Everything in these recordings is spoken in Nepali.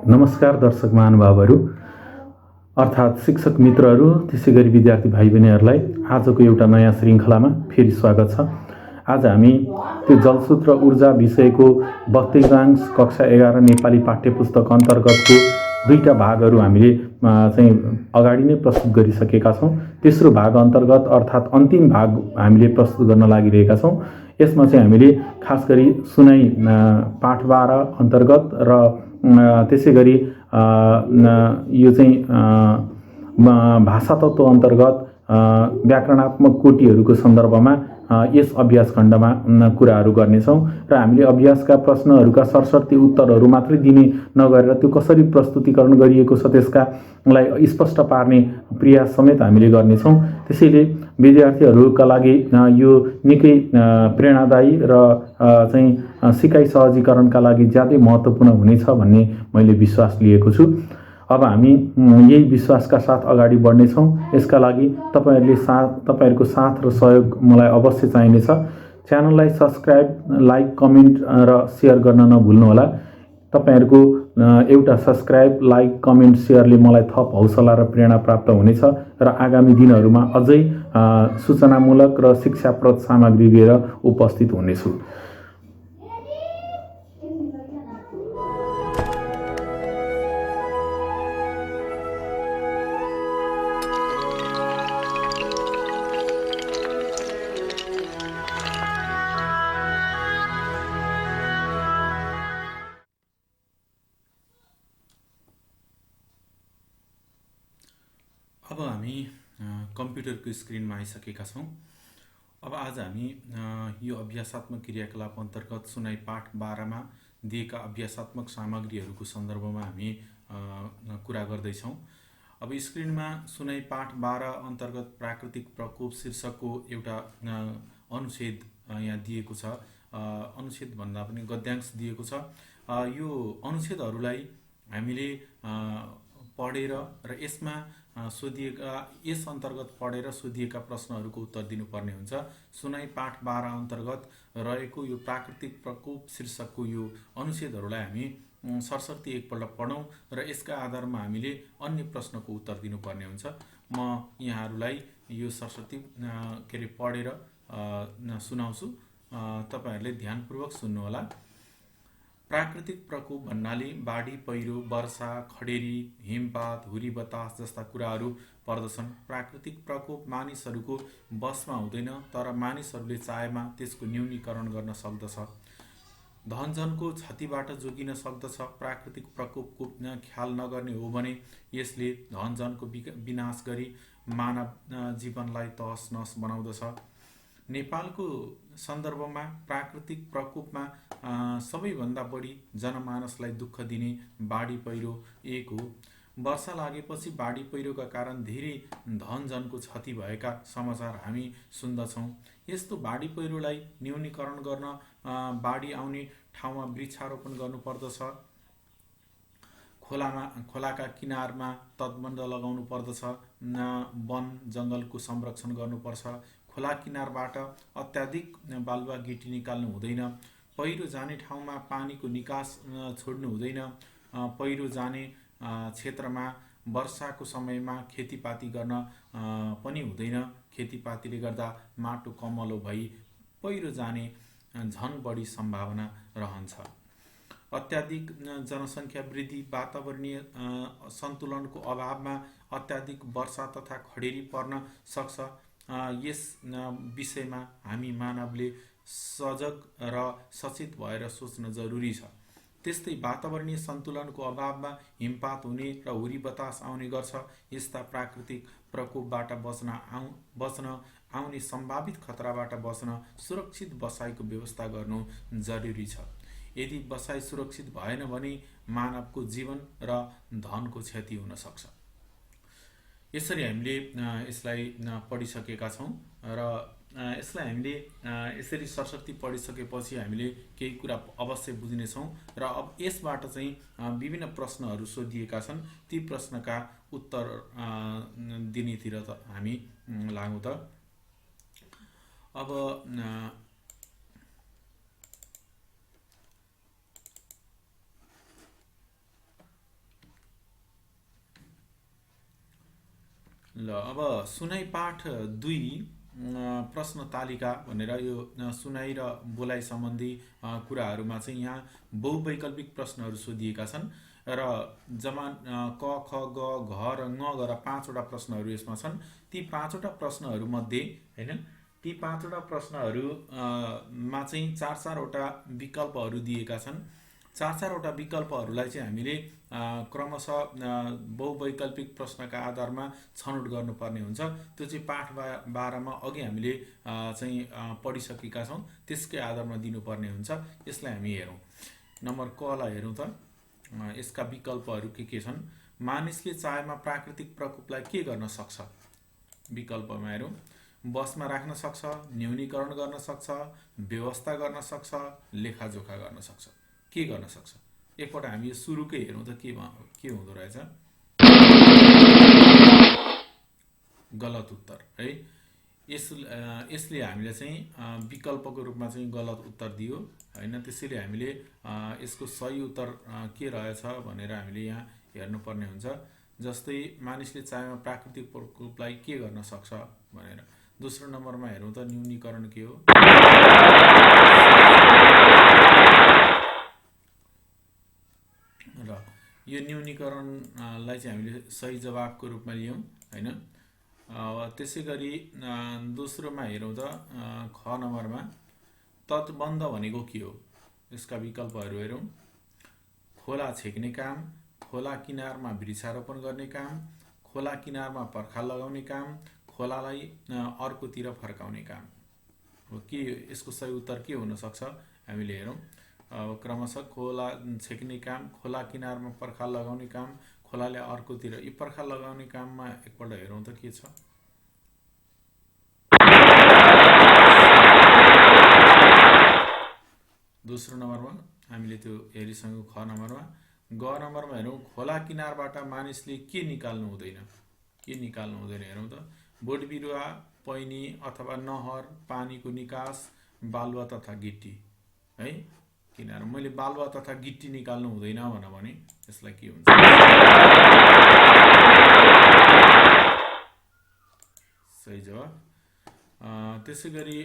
नमस्कार दर्शक महानुभावहरू अर्थात् शिक्षक मित्रहरू त्यसै गरी विद्यार्थी भाइ बहिनीहरूलाई आजको एउटा नयाँ श्रृङ्खलामा फेरि स्वागत छ। आज हामी त्यो जलसूत्र ऊर्जा विषयको 32 कक्षा 11 नेपाली पाठ्यपुस्तक अन्तर्गतको दुईटा भागहरू हामीले चाहिँ अगाडि नै प्रस्तुत गरिसकेका छौँ। तेस्रो भाग अन्तर्गत अर्थात् अन्तिम भाग हामीले प्रस्तुत गर्न लागिरहेका छौँ। यसमा चाहिँ हामीले खास गरी सुनाइ पाठ 12 अन्तर्गत र त्यसै गरी यो चाहिँ भाषा तत्त्व अन्तर्गत व्याकरणात्मक कोटिहरूको सन्दर्भमा यस अभ्यास खण्डमा कुराहरू गर्नेछौँ र हामीले अभ्यासका प्रश्नहरूका सरसर्ती उत्तरहरू मात्रै दिने नगरेर त्यो कसरी प्रस्तुतीकरण गरिएको छ त्यसकालाई स्पष्ट पार्ने प्रयास समेत हामीले गर्नेछौँ। त्यसैले विद्यार्थीहरूका लागि यो निकै प्रेरणादायी र चाहिँ सिकाइ सहजीकरणका लागि ज्यादै महत्त्वपूर्ण हुनेछ भन्ने मैले विश्वास लिएको छु। अब हामी यही विश्वासका साथ अगाडि बढ्नेछौँ। यसका लागि तपाईहरूको साथ र सहयोग मलाई अवश्य चाहिनेछ। च्यानललाई सब्स्क्राइब, लाइक, कमेन्ट र सेयर गर्न नभुल्नुहोला। तपाईहरूको एउटा सब्स्क्राइब, लाइक, कमेन्ट, सेयरले मलाई थप हौसला र प्रेरणा प्राप्त हुनेछ र आगामी दिनहरूमा अझै सूचनामूलक र शिक्षाप्रद सामग्री लिएर उपस्थित हुनेछु। अब हामी कम्प्युटरको स्क्रिनमा आइसकेका छौँ। अब आज हामी यो अभ्यासात्मक क्रियाकलाप अन्तर्गत सुनाइ पाठ 12मा दिएका अभ्यासात्मक सामग्रीहरूको सन्दर्भमा हामी कुरा गर्दैछौँ। अब स्क्रिनमा सुनाइ पाठ 12 अन्तर्गत प्राकृतिक प्रकोप शीर्षकको एउटा अनुच्छेद यहाँ दिएको छ। अनुच्छेद भन्दा पनि गद्यांश दिएको छ। यो अनुच्छेदहरूलाई हामीले पढेर र यसमा सोधिएका यस अन्तर्गत पढेर सोधिएका प्रश्नहरूको उत्तर दिनुपर्ने हुन्छ। सुनाइ पाठ 12 अन्तर्गत रहेको यो प्राकृतिक प्रकोप शीर्षकको यो अनुच्छेदहरूलाई हामी सरसर्ती एकपल्ट पढौँ र यसका आधारमा हामीले अन्य प्रश्नको उत्तर दिनुपर्ने हुन्छ। म यहाँहरूलाई यो सरसर्ती पढेर सुनाउँछु। तपाईहरूले ध्यानपूर्वक सुन्नुहोला। प्राकृतिक प्रकोप भन्नाले बाढी, पहिरो, वर्षा, खडेरी, हिमपात, हुरी बतास जस्ता कुराहरू पर्दछन्। प्राकृतिक प्रकोप मानिसहरूको बसमा हुँदैन, तर मानिसहरूले चाहेमा त्यसको न्यूनीकरण गर्न सक्दछ। धनजनको क्षतिबाट जोगिन सक्दछ। प्राकृतिक प्रकोपको ख्याल नगर्ने हो भने यसले धनजनको विनाश गरी मानव जीवनलाई तहस नहस बनाउँदछ। नेपालको सन्दर्भमा प्राकृतिक प्रकोपमा सबैभन्दा बढी जनमानसलाई दुःख दिने बाढी पहिरो एक हो। वर्षा लागेपछि बाढी पहिरोका कारण धेरै धनजनको क्षति भएका समाचार हामी सुन्दछौँ। यस्तो बाढी पहिरोलाई न्यूनीकरण गर्न बाढी आउने ठाउँमा वृक्षारोपण गर्नुपर्दछ। खोलाका किनारमा तटबन्ध लगाउनु पर्दछ। वन जङ्गलको संरक्षण गर्नुपर्छ। खोला किनारबाट अत्याधिक बालुवा गिटी निकाल्नु हुँदैन। पहिरो जाने ठाउँमा पानीको निकास छोड्नु हुँदैन। पहिरो जाने क्षेत्रमा वर्षाको समयमा खेतीपाती गर्न पनि हुँदैन। खेतीपातीले गर्दा माटो कमलो भई पहिरो जाने झन बढी सम्भावना रहन्छ। अत्याधिक जनसङ्ख्या वृद्धि, वातावरणीय सन्तुलनको अभावमा अत्याधिक वर्षा तथा खडेरी पर्न सक्छ। यस विषयमा हामी मानवले सजग र सचेत भएर सोच्न जरुरी छ। त्यस्तै वातावरणीय सन्तुलनको अभावमा हिमपात हुने र हुरी बतास आउने गर्छ। यस्ता प्राकृतिक प्रकोपबाट बच्न आउने सम्भावित खतराबाट बच्न सुरक्षित बसाइको व्यवस्था गर्नु जरुरी छ। यदि बसाइ सुरक्षित भएन भने मानवको जीवन र धनको क्षति हुन सक्छ। यसरी हामीले यसलाई पढिसकेका छौँ र यसलाई हामीले यसरी सरसर्ती पढिसकेपछि हामीले केही कुरा अवश्य बुझ्नेछौँ र अब यसबाट चाहिँ विभिन्न प्रश्नहरू सोधिएका छन्। ती प्रश्नका उत्तर दिनेतिर हामी लागौँ त। अब ल अब सुनाइ पाठ 2 प्रश्न तालिका भनेर यो सुनाइ र बोलाइ सम्बन्धी कुराहरूमा चाहिँ यहाँ बहुवैकल्पिक प्रश्नहरू सोधिएका छन् र जम्मा क ख ग घ र ङ गरेर 5वटा प्रश्नहरू यसमा छन्। ती 5वटा प्रश्नहरू मध्ये हैन ती 5वटा प्रश्नहरू मा चाहिँ 4-4वटा विकल्पहरू दिएका छन्। 4-4वटा विकल्पहरूलाई चाहिँ हामीले क्रमशः बहुवैकल्पिक प्रश्नका आधारमा छनौट गर्नुपर्ने हुन्छ। त्यो चाहिँ पाठ 12मा अघि हामीले चाहिँ पढिसकेका छौँ, त्यसकै आधारमा दिनुपर्ने हुन्छ। यसलाई हामी हेरौँ। नम्बर क लाई हेरौँ त। यसका विकल्पहरू के छन्? मानिसले चाहेमा प्राकृतिक प्रकोपलाई के गर्न सक्छ? विकल्पमा हेरौँ। बसमा राख्न सक्छ, न्यूनीकरण गर्न सक्छ, व्यवस्था गर्न सक्छ, लेखाजोखा गर्न सक्छ। के गर्न सक्छ? एकपल्ट हामी यो सुरुकै हेरौँ त के हुँदो रहेछ। गलत उत्तर है। यसले हामीले चाहिँ विकल्पको रूपमा चाहिँ गलत उत्तर दियो हैन। त्यसैले हामीले यसको सही उत्तर के रहेछ भनेर हामीले यहाँ हेर्नुपर्ने हुन्छ। जस्तै मानिसले चाहेमा प्राकृतिक प्रकोपलाई के गर्न सक्छ भनेर। दोस्रो नम्बरमा हेरौँ त न्यूनीकरण के हो? र यो न्यूनीकरणलाई चाहिँ हामीले सही जवाफको रूपमा लियौँ हैन। त्यसै गरी दोस्रोमा हेरौँ त ख नम्बरमा तटबन्ध भनेको के हो? यसका विकल्पहरू हेरौँ। खोला छेक्ने काम, खोला किनारमा वृक्षारोपण गर्ने काम, खोला किनारमा पर्खाल लगाउने काम, खोलालाई अर्कोतिर फर्काउने काम। के यसको सही उत्तर के हुन सक्छ हामीले हेरौँ। क्रमशः खोला छेक्ने काम, खोला किनारमा पर्खाल लगाउने काम, खोलाले अर्कोतिर। यो पर्खाल लगाउने काममा एकपल्ट हेरौँ त के छ। दोस्रो नम्बरमा हामीले त्यो हेरिसक्यौँ। ख नम्बरमा। ग नम्बरमा हेरौँ। खोला किनारबाट मानिसले के निकाल्नु हुँदैन? के निकाल्नु हुँदैन हेरौँ त। बोट बिरुवा, पैनी अथवा नहर, पानीको निकास, बालुवा तथा गिट्टी है। किनार मैले बालुवा तथा गिट्टी निकाल्नु हुँदैन भने यसलाई के हुन्छ? सही जवाफ। त्यसै गरी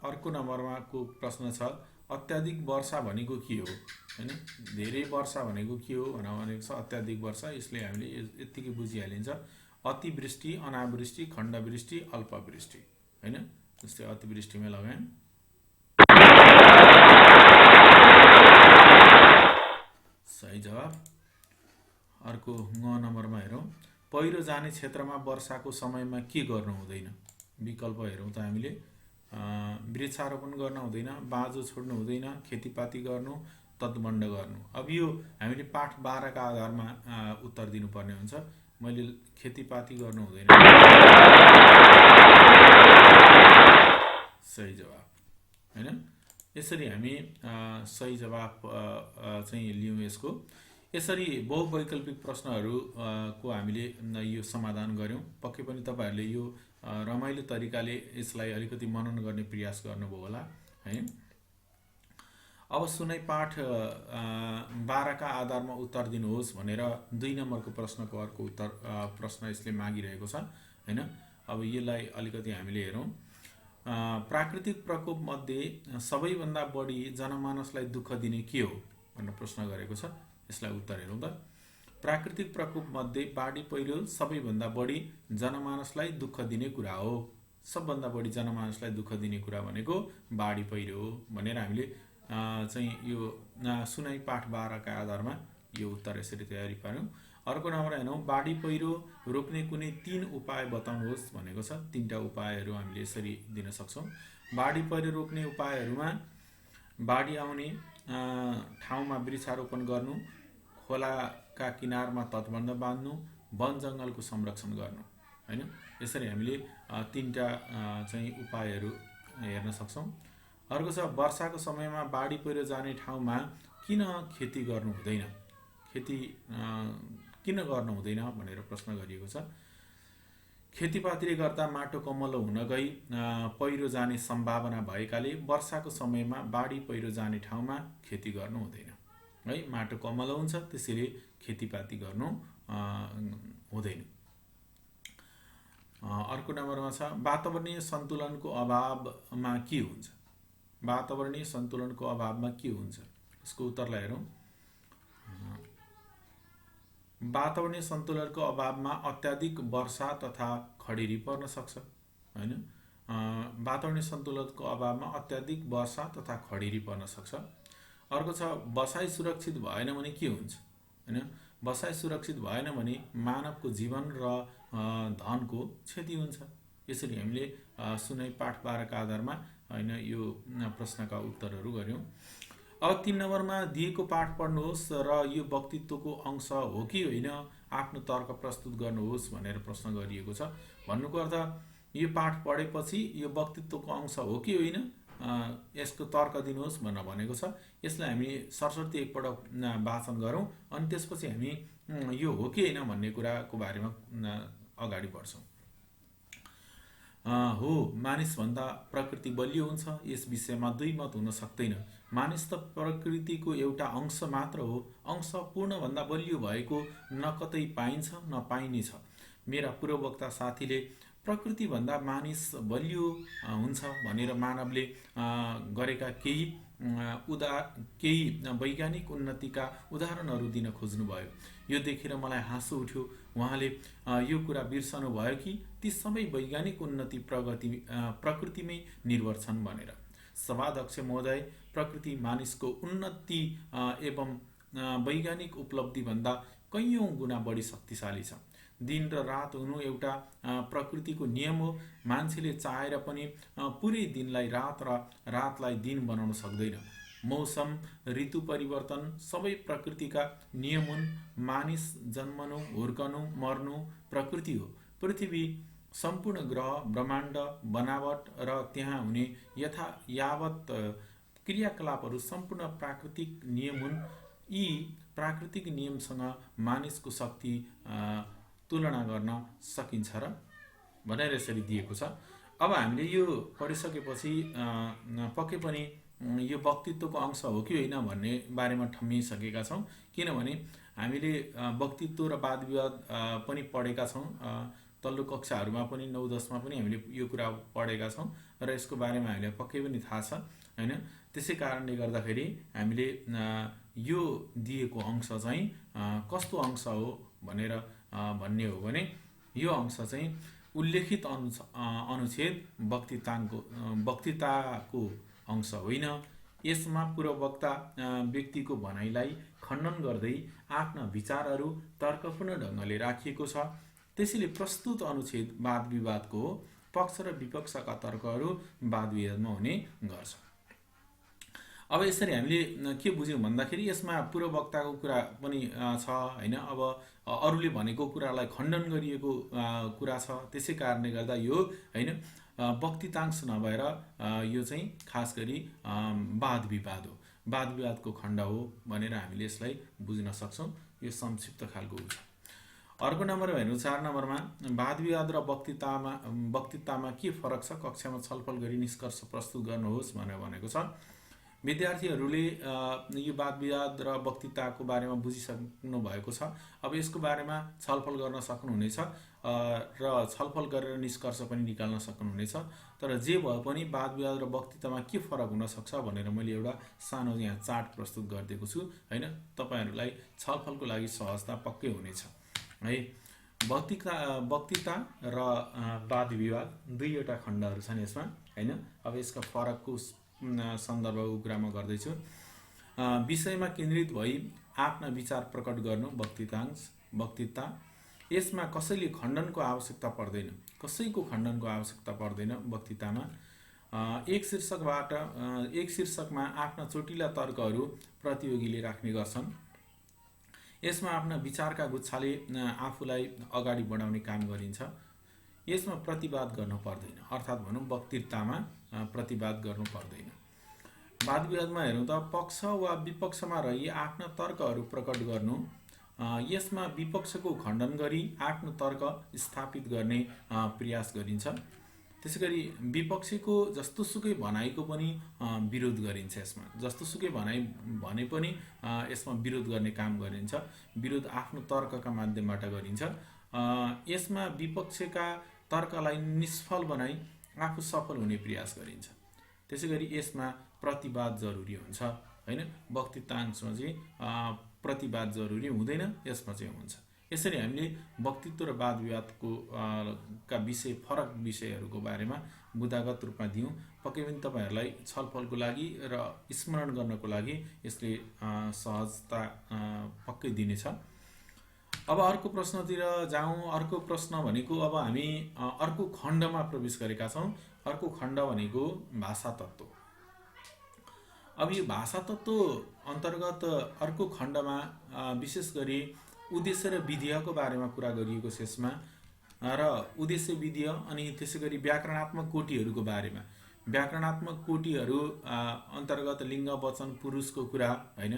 अर्को नम्बरमा को प्रश्न छ। अत्याधिक वर्षा भनेको के हो हैन? धेरै वर्षा भनेको के हो भनेको छ अत्याधिक वर्षा। यसले हामीले यतिकै बुझिहालिन्छ। अतिवृष्टि, अनावृष्टि, खण्डवृष्टि, अल्पवृष्टि हैन। जस्तै अतिवृष्टिमै लगाएँ। सही जवाफ। अर्को ङ नम्बरमा हेरौँ। पहिरो जाने क्षेत्रमा वर्षाको समयमा के गर्नु हुँदैन? विकल्प हेरौँ त हामीले। वृक्षारोपण गर्न हुँदैन, बाँझो छोड्नु हुँदैन, खेतीपाती गर्नु, तटबन्ध गर्नु। अब यो हामीले पाठ 12 का आधारमा उत्तर दिनुपर्ने हुन्छ। मैले खेतीपाती गर्नु हुँदैन। सही जवाफ हैन। यसरी हामी सही जवाफ चाहिँ लियौँ यसको। यसरी बहुवैकल्पिक प्रश्नहरू को हामीले यो समाधान गर्यौँ। पक्कै पनि तपाईहरूले यो रमाइलो तरिकाले यसलाई अलिकति मनन गर्ने प्रयास गर्नुभयो होला है। अब सुनाइ पाठ 12 का आधारमा उत्तर दिनुहोस् भनेर 2 नम्बरको प्रश्नको अर्को उत्तर प्रश्न यसले मागिरहेको छ हैन। अब यसलाई अलिकति हामीले हेरौँ। प्राकृतिक प्रकोप मध्ये सबैभन्दा बढी जनमानसलाई दुःख दिने के हो भनेर प्रश्न गरेको छ। यसलाई उत्तर हेरौँ त। प्राकृतिक प्रकोप मध्ये बाढी पहिरो सबैभन्दा बढी जनमानसलाई दुःख दिने कुरा हो। सबभन्दा बढी जनमानसलाई दुःख दिने कुरा भनेको बाढी पहिरो हो भनेर हामीले चाहिँ यो सुनाइ पाठ 12 का आधारमा यो उत्तर यसरी तयारी पार्यौँ। अर्को नम्बर हेरौँ। बाढी पहिरो रोक्ने कुनै 3 उपाय बताउनुहोस् भनेको छ। 3टा उपायहरू हामीले यसरी दिन सक्छौँ। बाढी पहिरो रोक्ने उपायहरूमा बाढी आउने ठाउँमा वृक्षारोपण गर्नु, खोलाका किनारमा तटबन्ध बाँध्नु, वन जङ्गलको संरक्षण गर्नु हैन। यसरी हामीले 3टा चाहिँ उपायहरू हेर्न सक्छौँ। अर्को छ वर्षाको समयमा बाढी पहिरो जाने ठाउँमा किन खेती गर्नु हुँदैन? खेती किन गर्नु हुँदैन भनेर प्रश्न गरिएको छ। खेतीपातीले गर्दा माटो कमलो हुन गई पहिरो जाने सम्भावना भएकाले वर्षाको समयमा बाढी पहिरो जाने ठाउँमा खेती गर्नु हुँदैन है। माटो कमलो हुन्छ, त्यसैले खेतीपाती गर्नु हुँदैन। अर्को नम्बरमा छ वातावरणीय सन्तुलनको अभावमा के हुन्छ। वातावरणीय सन्तुलनको अभावमा के हुन्छ, यसको उत्तरलाई हेरौँ। वातावरणीय सन्तुलनको अभावमा अत्याधिक वर्षा तथा खडेरी पर्न सक्छ हैन। वातावरणीय सन्तुलनको अभावमा अत्याधिक वर्षा तथा खडेरी पर्न सक्छ। अर्को छ बसाइ सुरक्षित भएन भने के हुन्छ हैन। बसाइ सुरक्षित भएन भने मानवको जीवन र धनको क्षति हुन्छ। यसरी हामीले सुनाइ पाठ 12 का आधारमा हैन यो प्रश्नका उत्तरहरू गर्यौं। अब 3 नम्बरमा दिएको पाठ पढ्नुहोस् र यो व्यक्तित्वको अंश हो कि होइन आफ्नो तर्क प्रस्तुत गर्नुहोस् भनेर प्रश्न गरिएको छ। भन्नुको अर्थ यो पाठ पढेपछि यो व्यक्तित्वको अंश हो कि होइन यसको तर्क दिनुहोस् भनेर भनेको छ। यसलाई हामी सरसर्ती एकपल्ट वाचन गरौँ अनि त्यसपछि हामी यो हो कि होइन भन्ने कुराको बारेमा अगाडि बढ्छौँ। हो, मानिसभन्दा प्रकृति बलियो हुन्छ, यस विषयमा दुई मत हुन सक्दैन। मानिस त प्रकृतिको एउटा अंश मात्र हो, अंश पूर्णभन्दा बलियो भएको न कतै पाइन्छ न पाइनेछ। मेरा पूर्ववक्ता साथीले प्रकृतिभन्दा मानिस बलियो हुन्छ भनेर मानवले गरेका केही वैज्ञानिक उन्नतिका उदाहरणहरू दिन खोज्नुभयो। यो देखेर मलाई हाँसो उठ्यो। उहाँले यो कुरा बिर्सनु भयो कि ती सबै वैज्ञानिक उन्नति प्रकृतिमै निर्भर छन् भनेर। सभाध्यक्ष महोदय, प्रकृति मानिसको उन्नति एवं वैज्ञानिक उपलब्धिभन्दा कैयौँ गुणा बढी शक्तिशाली छ। दिन र रात हुनु एउटा प्रकृतिको नियम हो। मान्छेले चाहेर पनि पुरै दिनलाई रात र रातलाई दिन बनाउन सक्दैन। मौसम, ऋतु परिवर्तन सबै प्रकृतिका नियम हुन्। मानिस जन्मनु, हुर्कनु, मर्नु प्रकृति हो। पृथ्वी, सम्पूर्ण ग्रह, ब्रह्माण्ड, बनावट र त्यहाँ हुने यावत क्रियाकलापहरू सम्पूर्ण प्राकृतिक नियम हुन्। यी प्राकृतिक नियमसँग मानिसको शक्ति तुलना गर्न सकिन्छ र भनेर यसरी दिएको छ। अब हामीले यो पढिसकेपछि पक्कै पनि यो व्यक्तित्वको अंश हो कि होइन भन्ने बारेमा ठम्मिसकेका छौँ। किनभने हामीले व्यक्तित्व र वाद विवाद पनि पढेका छौँ। तल्लो कक्षाहरूमा पनि 9-10 मा पनि हामीले यो कुरा पढेका छौँ र यसको बारेमा हामीले पक्कै पनि थाहा छ हैन। त्यसै कारणले गर्दाखेरि हामीले यो दिएको अंश चाहिँ कस्तो अंश हो भनेर भन्ने हो भने यो अंश चाहिँ उल्लेखित अनुच्छेद वक्तृताको अंश होइन। यसमा पूर्ववक्ता व्यक्तिको भनाइलाई खण्डन गर्दै आफ्ना विचारहरू तर्कपूर्ण ढङ्गले राखिएको छ। त्यसैले प्रस्तुत अनुच्छेद वाद विवादको हो। पक्ष र विपक्षका तर्कहरू वाद विवादमा हुने गर्छ। अब यसरी हामीले के बुझ्यौँ भन्दाखेरि यसमा पूर्ववक्ताको कुरा पनि छ हैन। अब अरूले भनेको कुरालाई खण्डन गरिएको कुरा छ। त्यसै कारणले गर्दा यो हैन वक्तृतांश नभएर यो चाहिँ खास गरी वाद विवाद हो, वाद विवादको खण्ड हो भनेर हामीले यसलाई बुझ्न सक्छौँ। यो संक्षिप्त खालको हुन्छ। अर्को नम्बरमा हेर्नु 4 नम्बरमा वाद विवाद र वक्तृतामा के फरक छ, कक्षामा छलफल गरी निष्कर्ष प्रस्तुत गर्नुहोस् भनेर भनेको छ। विद्यार्थीहरूले यो वाद विवाद र वक्तृताको बारेमा बुझिसक्नु भएको छ। अब यसको बारेमा छलफल गर्न सक्नुहुनेछ र छलफल गरेर निष्कर्ष पनि निकाल्न सक्नुहुनेछ। तर जे भए पनि वाद विवाद र वक्तृतामा के फरक हुन सक्छ भनेर मैले एउटा सानो यहाँ चार्ट प्रस्तुत गरिदिएको छु हैन। तपाईहरुलाई छलफलको लागि सहजता पक्कै हुनेछ है। वक्तृता र वाद विवाद दुईवटा खण्डहरू छन् यसमा हैन। अब यसका फरकको सन्दर्भको कुरामा गर्दैछु। विषयमा केन्द्रित भई आफ्ना विचार प्रकट गर्नु वक्तृता। यसमा कसैले खण्डनको आवश्यकता पर्दैन, कसैको खण्डनको आवश्यकता पर्दैन वक्तृतामा। एक शीर्षकमा आफ्ना चोटिला तर्कहरू प्रतियोगीले राख्ने गर्छन्। यसमा आफ्ना विचारका गुच्छाले आफूलाई अगाडि बढाउने काम गरिन्छ। यसमा प्रतिवाद गर्न पर्दैन, अर्थात् भनौँ वक्तृतामा प्रतिवाद गर्नु पर्दैन। वाद विवादमा हेरौँ त पक्ष वा विपक्षमा रही आफ्ना तर्कहरू प्रकट गर्नु। यसमा विपक्षको खण्डन गरी आफ्नो तर्क स्थापित गर्ने प्रयास गरिन्छ। त्यसैगरी विपक्षीको जस्तोसुकै भनाइको पनि विरोध गरिन्छ। यसमा जस्तोसुकै भनाइ भने पनि यसमा विरोध गर्ने काम गरिन्छ। विरोध आफ्नो तर्कका माध्यमबाट गरिन्छ। यसमा विपक्षका तर्कलाई निष्फल बनाई आफू सफल हुने प्रयास गरिन्छ। त्यसैगरी यसमा प्रतिवाद जरुरी हुन्छ हैन, वक्तृतांशमा चाहिँ प्रतिवाद जरुरी हुँदैन, यसमा चाहिँ हुन्छ। यसरी हामीले वक्तृत्व र वाद विवादको का विषय फरक विषयहरूको बारेमा बुदागत रूपमा दियौँ। पक्कै पनि तपाईहरूलाई छलफलको लागि र स्मरण गर्नको लागि यसले सहजता पक्कै दिनेछ। अब अर्को प्रश्नतिर जाउँ। अर्को प्रश्न भनेको अब हामी अर्को खण्डमा प्रवेश गरेका छौँ। अर्को खण्ड भनेको भाषा तत्त्व। अब यो भाषा तत्त्व अन्तर्गत अर्को खण्डमा विशेष गरी उद्देश्य र विधेयको बारेमा कुरा गरिएको छ यसमा, र उद्देश्य विधेय अनि त्यसै गरी व्याकरणात्मक कोटिहरूको बारेमा। व्याकरणात्मक कोटिहरू अन्तर्गत लिङ्ग वचन पुरुषको कुरा हैन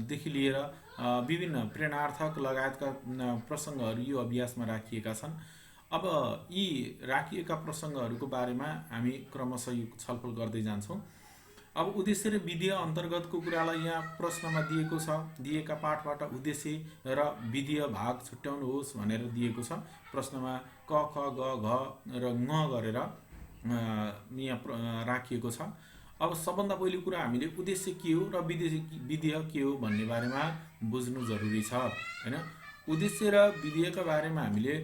देखि लिएर विभिन्न प्रेरणार्थक लगायतका प्रसङ्गहरू यो अभ्यासमा राखिएका छन्। अब यी राखिएका प्रसङ्गहरूको बारेमा हामी क्रमशः छलफल गर्दै जान्छौँ। अब उद्देश्य र विधेय अन्तर्गतको कुरालाई यहाँ प्रश्नमा दिएको छ। दिएका पाठबाट उद्देश्य र विधेय भाग छुट्याउनुहोस् भनेर दिएको छ। प्रश्नमा क ख ग घ र ङ गरेर यहाँ राखिएको छ। अब सबभन्दा पहिलो कुरा हामीले उद्देश्य के हो र विधेय के हो भन्ने बारेमा बुझ्नु जरुरी छ हैन। उद्देश्य र विधेयका बारेमा हामीले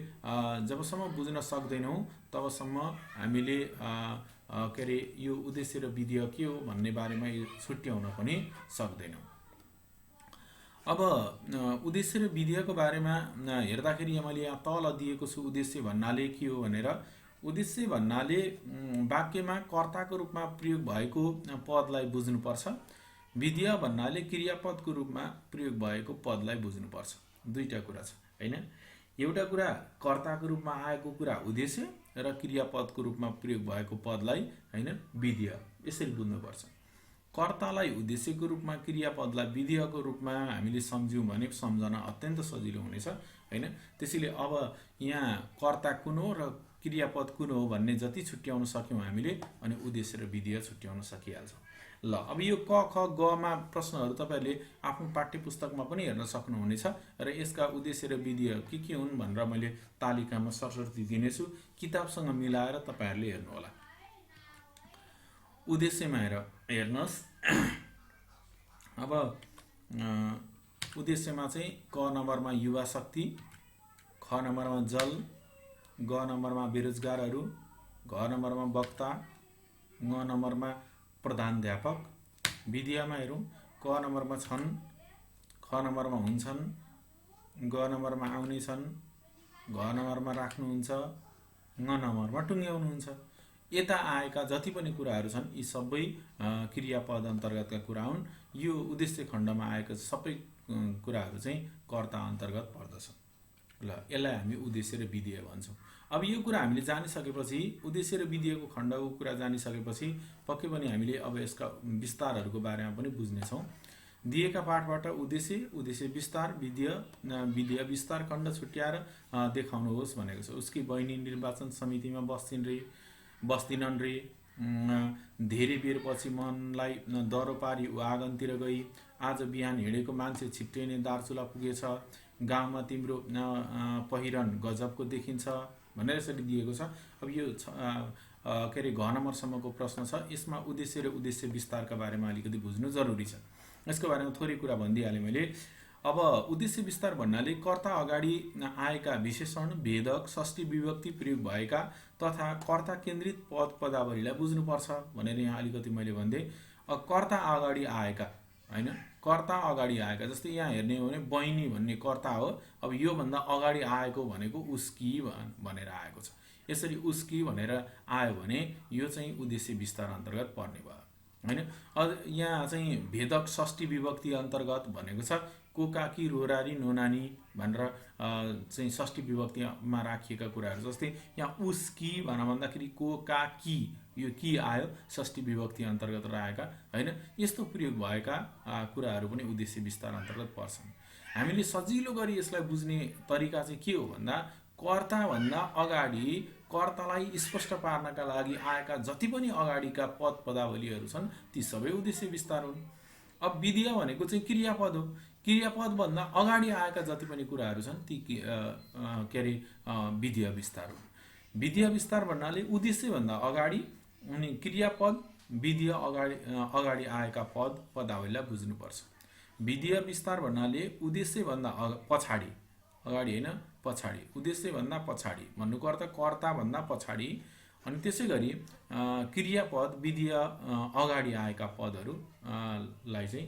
जबसम्म बुझ्न सक्दैनौँ तबसम्म हामीले के अरे यो उद्देश्य र विधेय के हो भन्ने बारेमा छुट्याउन पनि सक्दैनौँ। अब उद्देश्य र विधेयको बारेमा हेर्दाखेरि मैले यहाँ तल दिएको छु उद्देश्य भन्नाले के हो भनेर। उद्देश्य भन्नाले वाक्यमा कर्ताको रूपमा प्रयोग भएको पदलाई बुझ्नुपर्छ। विधेय भन्नाले क्रियापदको रूपमा प्रयोग भएको पदलाई बुझ्नुपर्छ। दुईटा कुरा छ हैन। एउटा कुरा कर्ताको रूपमा आएको कुरा उद्देश्य र क्रियापदको रूपमा प्रयोग भएको पदलाई हैन विधेय, यसरी बुझ्नुपर्छ। कर्तालाई उद्देश्यको रूपमा क्रियापदलाई विधेयको रूपमा हामीले सम्झ्यौँ भने सम्झन अत्यन्त सजिलो हुनेछ हैन। त्यसैले अब यहाँ कर्ता कुन हो र क्रियापद कुन हो भन्ने जति छुट्याउन सक्यौँ हामीले अनि उद्देश्य र विधेय छुट्याउन सकिहाल्छौँ। ल अब यो क ख ग मा प्रश्नहरू तपाईहरूले आफ्नो पाठ्यपुस्तकमा पनि हेर्न सक्नुहुनेछ र यसका उद्देश्य र विधेय के हुन् भनेर मैले तालिकामा सरस्वती दिनेछु। किताबसँग मिलाएर तपाईहरूले हेर्नुहोला। उद्देश्यमा हेर्नुहोस्। अब उद्देश्यमा चाहिँ क नम्बरमा युवा शक्ति, ख नम्बरमा जल, ग नम्बरमा बेरोजगारहरू, घ नम्बरमा वक्ता, ङ नम्बरमा प्रधानाध्यापक। विधेयमा हेरौँ। क नम्बरमा छन्, ख नम्बरमा हुन्छन्, ग नम्बरमा आउने छन्, घ नम्बरमा राख्नुहुन्छ, ङ नम्बरमा टुङ्ग्याउनुहुन्छ। यता आएका जति पनि कुराहरू छन् यी सबै क्रियापद अन्तर्गतका कुरा हुन्। यो उद्देश्य खण्डमा आएका सबै कुराहरू चाहिँ कर्ता अन्तर्गत पर्दछ। ल यसलाई हामी उद्देश्य र विधेय भन्छौँ। अब यो कुरा हामीले जानिसकेपछि उद्देश्य र विधेयको खण्डको कुरा जानिसकेपछि पक्कै पनि हामीले अब यसका विस्तारहरूको बारेमा पनि बुझ्नेछौँ। दिएका पाठबाट उद्देश्य विस्तार, विधेय विस्तार खण्ड छुट्याएर देखाउनुहोस् भनेको छ। उसकी बहिनी निर्वाचन समितिमा बस्दिनन् रे, धेरै बेर पछि मनलाई डह्रो पारी ऊ आँगनतिर गई, आज बिहान हिँडेको मान्छे छिट्टै नै दार्चुला पुगेछ, गाउँमा तिम्रो पहिरन गजबको देखिन्छ भनेर यसरी दिएको छ। अब यो के अरे घ नम्बरसम्मको प्रश्न छ। यसमा उद्देश्य र उद्देश्य विस्तारका बारेमा अलिकति बुझ्नु जरुरी छ। यसको बारेमा थोरै कुरा भनिदिइहालेँ मैले। अब उद्देश्य विस्तार भन्नाले कर्ता अगाडि आएका विशेषण, भेदक, षष्ठी विभक्ति प्रयोग भएका तथा कर्ता केन्द्रित पद पदावलीलाई बुझ्नुपर्छ भनेर यहाँ अलिकति मैले भन्दै। कर्ता अगाडि आएका हैन, कर्ता अगाडि आएका जस्तै यहाँ हेर्ने हो भने बहिनी भन्ने कर्ता हो। अब यो भन्दा अगाडि आएको भनेको उसकी भनेर आएको छ। यसरी उसकी भनेर आयो भने यो चाहिँ उद्देश्य विस्तार अन्तर्गत पर्ने भयो हैन। यहाँ चाहिँ भेदक षष्ठी विभक्ति अन्तर्गत भनेको छ को काकी रोरारी नोनानी भनेर चाहिँ षष्ठी विभक्तिमा राखिएका कुराहरू। जस्तै यहाँ उसकी भन्दाखेरि को काकी, यो कि आयो षष्ठी विभक्ति अन्तर्गत रहेका हैन। यस्तो प्रयोग भएका कुराहरू पनि उद्देश्य विस्तार अन्तर्गत पर्छन्। हामीले सजिलो गरी यसलाई बुझ्ने तरिका चाहिँ के हो भन्दा कर्ता भन्दा अगाडि कर्तालाई स्पष्ट पार्नका लागि आएका जति पनि अगाडिका पद पदावलीहरू छन् ती सबै उद्देश्य विस्तार हुन्। अब विधेय भनेको चाहिँ क्रियापद हो। क्रियापद भन्दा अगाडि आएका जति पनि कुराहरू छन् ती के अरे विधेय विस्तार हुन्। विधेय विस्तार भन्नाले उद्देश्यभन्दा अगाडि अनि क्रियापद विधेय अगाडि आएका पदावलीलाई बुझ्नुपर्छ। विधेय विस्तार भन्नाले उद्देश्यभन्दा पछाडि, अगाडि होइन पछाडि, उद्देश्यभन्दा पछाडि भन्नुको अर्थ कर्ताभन्दा पछाडि। अनि त्यसै गरी क्रियापद विधेय अगाडि आएका पदहरूलाई चाहिँ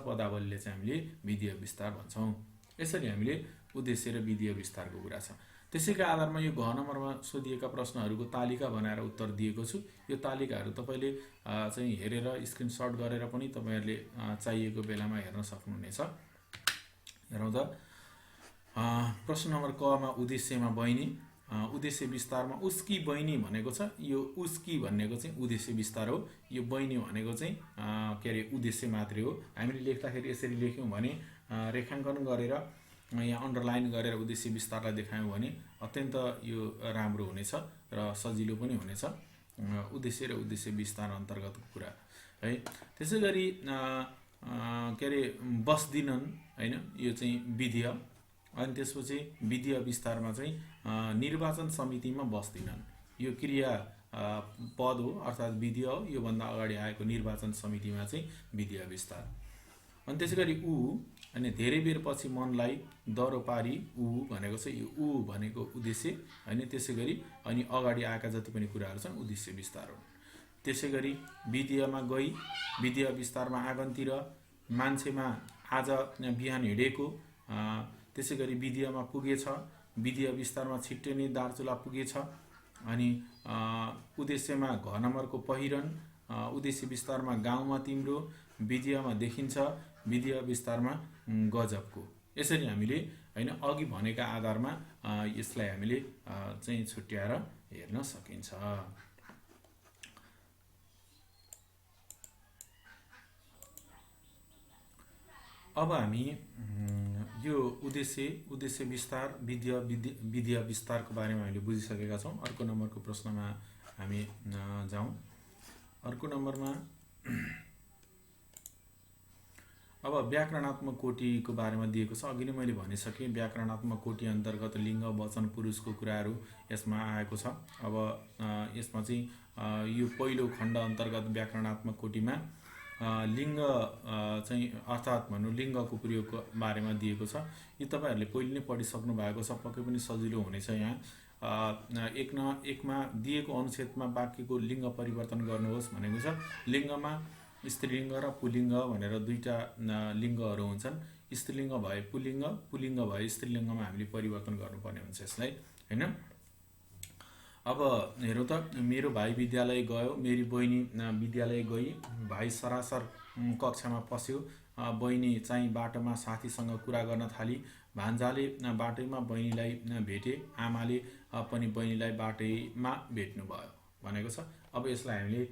पदावलीले चाहिँ हामीले विधेय विस्तार भन्छौँ। यसरी हामीले उद्देश्य र विधेय विस्तारको कुरा छ। त्यसैका आधारमा यो घ नम्बरमा सोधिएका प्रश्नहरूको तालिका बनाएर उत्तर दिएको छु। यो तालिकाहरू तपाईँले चाहिँ हेरेर स्क्रिनसट गरेर पनि तपाईँहरूले चाहिएको बेलामा हेर्न सक्नुहुनेछ। हेरौँ त, प्रश्न नम्बर क मा उद्देश्यमा बहिनी, उद्देश्य विस्तारमा उसकी बहिनी भनेको छ। यो उसकी भनेको चाहिँ उद्देश्य विस्तार हो। यो बहिनी भनेको चाहिँ के अरे उद्देश्य मात्रै हो। हामीले लेख्दाखेरि यसरी लेख्यौँ भने रेखाङ्कन गरेर यहाँ अन्डरलाइन गरेर उद्देश्य विस्तारलाई देखायौँ भने अत्यन्त यो राम्रो हुनेछ र सजिलो पनि हुनेछ। उद्देश्य र उद्देश्य विस्तार अन्तर्गतको कुरा है। त्यसै गरी के अरे बस्दिनन् होइन, यो चाहिँ विधेय। अनि त्यसपछि विधेय विस्तारमा चाहिँ निर्वाचन समितिमा बस्दिनन्, यो क्रिया पद हो अर्थात् विधेय हो। योभन्दा अगाडि आएको निर्वाचन समितिमा चाहिँ विधेय विस्तार। अनि त्यसै गरी ऊ, अनि धेरै बेर पछि मनलाई दह्रो पारी, ऊ भनेको चाहिँ यो ऊ भनेको उद्देश्य होइन। त्यसै गरी अनि अगाडि आएका जति पनि कुराहरू छन् उद्देश्य विस्तार हो। त्यसै गरी विधेयमा गई, विधेय विस्तारमा आँगनतिर, मान्छेमा आज बिहान हिँडेको, त्यसै गरी विधेयमा पुगेछ, विधेय विस्तारमा छिट्टै नै दार्चुला पुगेछ। अनि उद्देश्यमा घ नम्बरको पहिरन, उद्देश्य विस्तारमा गाउँमा तिम्रो, विधेयमा देखिन्छ, विधेय विस्तारमा गजबको। यसरी हामीले होइन अघि भनेका आधारमा यसलाई हामीले चाहिँ छुट्याएर हेर्न सकिन्छ। अब हामी यो उद्देश्य विस्तार विधेय विस्तारको बारेमा हामीले बुझिसकेका छौँ। अर्को नम्बरको प्रश्नमा हामी जाउँ। अर्को नम्बरमा अब व्याकरणात्मक कोटिको बारेमा दिएको छ। अघि नै मैले भनिसकेँ, व्याकरणात्मक कोटि अन्तर्गत लिङ्ग, वचन, पुरुषको कुराहरू यसमा आएको छ। अब यसमा चाहिँ यो पहिलो खण्ड अन्तर्गत व्याकरणात्मक कोटिमा लिङ्ग चाहिँ अर्थात् भनौँ लिङ्गको प्रयोगको बारेमा दिएको छ। यो तपाईँहरूले पहिले नै पढिसक्नु भएको छ, पक्कै पनि सजिलो हुनेछ। यहाँ एकमा दिएको अनुच्छेदमा वाक्यको लिङ्ग परिवर्तन गर्नुहोस् भनेको छ। लिङ्गमा स्त्रीलिङ्ग र पुल्लिङ्ग भनेर दुईवटा लिङ्गहरू हुन्छन्। स्त्रीलिङ्ग भए पुल्लिङ्ग, पुल्लिङ्ग भए स्त्रीलिङ्गमा हामीले परिवर्तन गर्नुपर्ने हुन्छ यसलाई होइन। अब हेरौँ त, मेरो भाइ विद्यालय गयो, मेरी बहिनी विद्यालय गई, भाइ सरासर कक्षामा पस्यो, बहिनी चाहिँ बाटोमा साथीसँग कुरा गर्न थाली, भान्जाले बाटैमा बहिनीलाई भेटे, आमाले पनि बहिनीलाई बाटैमा भेट्नुभयो भनेको छ। अब यसलाई हामीले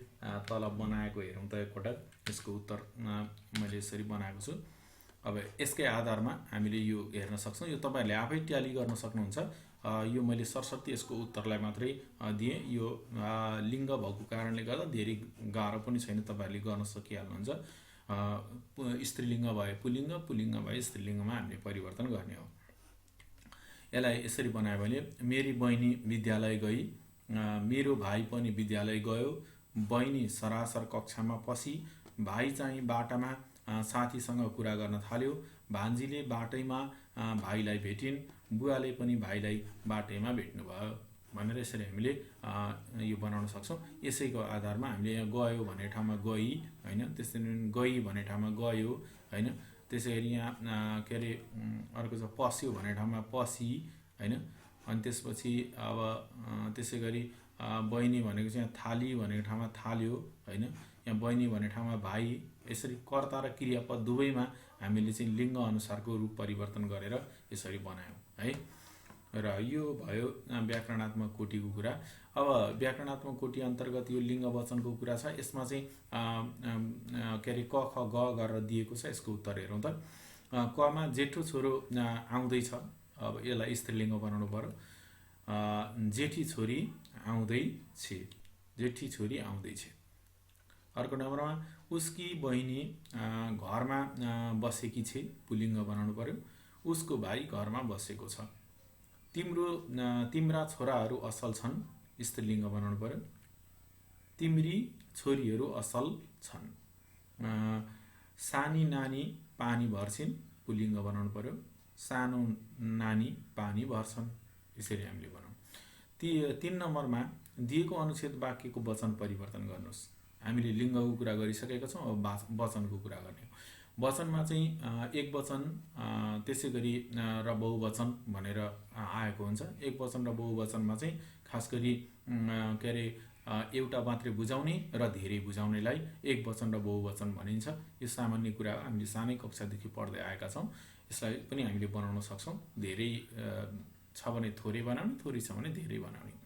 तल बनाएको हेरौँ त एकपटक। यसको उत्तर मैले यसरी बनाएको छु। अब यसकै आधारमा हामीले यो हेर्न सक्छौँ। यो तपाईँहरूले आफै ट्याली गर्न सक्नुहुन्छ। यो मैले सरस्वती यसको उत्तरलाई मात्रै दिएँ। यो लिङ्ग भएको कारणले गर्दा धेरै गाह्रो पनि छैन, तपाईँहरूले गर्न सकिहाल्नुहुन्छ। स्त्रीलिङ्ग भए पुल्लिङ्ग, पुल्लिङ्ग भए स्त्रीलिङ्गमा हामीले परिवर्तन गर्ने हो। यसलाई यसरी बनायो भने मेरी बहिनी विद्यालय गई, मेरो भाइ पनि विद्यालय गयो, बहिनी सरासर कक्षामा पसी, भाइ चाहिँ बाटामा साथीसँग कुरा गर्न थाल्यो, भान्जीले बाटैमा भाइलाई भेटिन्, बुवाले पनि भाइलाई बाटैमा भेट्नुभयो भनेर यसरी हामीले यो बनाउन सक्छौँ। यसैको आधारमा हामीले यहाँ गयो भन्ने ठाउँमा गई होइन, त्यसरी गई भन्ने ठाउँमा गयो होइन। त्यसै गरी यहाँ के अरे अर्को छ पस्यो भन्ने ठाउँमा पसी होइन। अनि त्यसपछि अब त्यसै गरी बहिनी भनेको चाहिँ यहाँ थाली भनेको ठाउँमा थाल्यो होइन। यहाँ बहिनी भन्ने ठाउँमा भाइ। यसरी कर्ता र क्रियापद दुवैमा हामीले चाहिँ लिङ्ग अनुसारको रूप परिवर्तन गरेर यसरी बनायौँ है। र यो भयो व्याकरणात्मक कोटिको कुरा। अब व्याकरणात्मक कोटि अन्तर्गत यो लिङ्ग वचनको कुरा छ। यसमा चाहिँ के अरे क ख ग गरेर दिएको छ। यसको उत्तर हेरौँ त। कमा जेठो छोरो आउँदैछ, अब यसलाई स्त्रीलिङ्ग बनाउनु पर्यो। जेठी छोरी आउँदैछ, जेठी छोरी आउँदैछ। अर्को नम्बरमा उसकी बहिनी घरमा बसेकी छे, पुल्लिङ्ग बनाउनु पर्यो। उसको भाइ घरमा बसेको छ। तिम्रा छोराहरू असल छन्, स्त्रीलिङ्ग बनाउनु पर्यो। तिम्री छोरीहरू असल छन्। सानी नानी पानी भर्छिन्, पुल्लिङ्ग बनाउनु पर्यो। सानो नानी पानी भर्छन्, यसरी हामीले बनाउँ। 3 नम्बरमा दिएको अनुच्छेद वाक्यको वचन परिवर्तन गर्नुहोस्। हामीले लिङ्गको कुरा गरिसकेका छौँ, अब वचनको कुरा गर्ने हो। वचनमा चाहिँ एक वचन, त्यसै गरी र बहुवचन भनेर आएको हुन्छ। एक वचन र बहुवचनमा चाहिँ खास गरी के अरे एउटा मात्रै बुझाउने र धेरै बुझाउनेलाई एक वचन र बहुवचन भनिन्छ। यो सामान्य कुरा हो, हामीले सानै कक्षादेखि पढ्दै आएका छौँ। यसलाई पनि हामीले बनाउन सक्छौँ। धेरै छ भने थोरै बनाउने, थोरै छ भने धेरै बनाउने।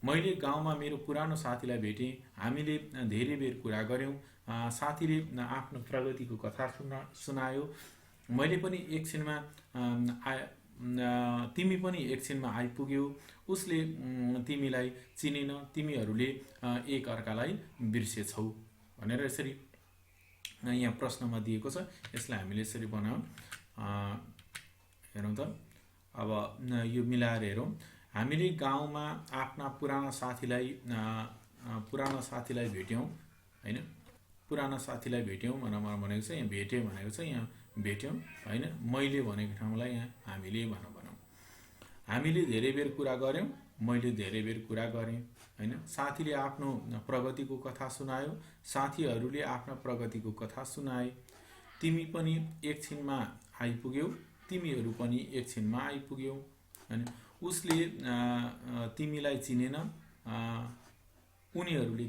मैले गाउँमा मेरो पुरानो साथीलाई भेटेँ, हामीले धेरै बेर कुरा गऱ्यौँ। साथीले आफ्नो प्रगतिको कथा सुनायो। मैले पनि एकछिनमा तिमी पनि एकछिनमा आइपुग्यौ। उसले तिमीलाई चिनेन, तिमीहरूले एक अर्कालाई बिर्सेछौ भनेर यसरी यहाँ प्रश्नमा दिएको छ। यसलाई हामीले यसरी बनायौँ। हेरौँ त, अब यो मिलाएर हेरौँ। हामीले गाउँमा आफ्ना पुराना साथीलाई भेट्यौँ, होइन? पुराना साथीलाई भेट्यौँ भनेको छ, यहाँ भेट्यौँ भनेको छ, यहाँ भेट्यौँ, होइन? मैले भनेको ठाउँलाई यहाँ हामीले भनौँ। हामीले धेरै बेर कुरा गऱ्यौँ, मैले धेरै बेर कुरा गरेँ, होइन? साथीले आफ्नो प्रगतिको कथा सुनायो, साथीहरूले आफ्ना प्रगतिको कथा सुनाए। तिमी पनि एकछिनमा आइपुग्यौ, तिमीहरू पनि एकछिनमा आइपुग्यौ, होइन? उसले तिमीलाई चिनेन, उनीहरूले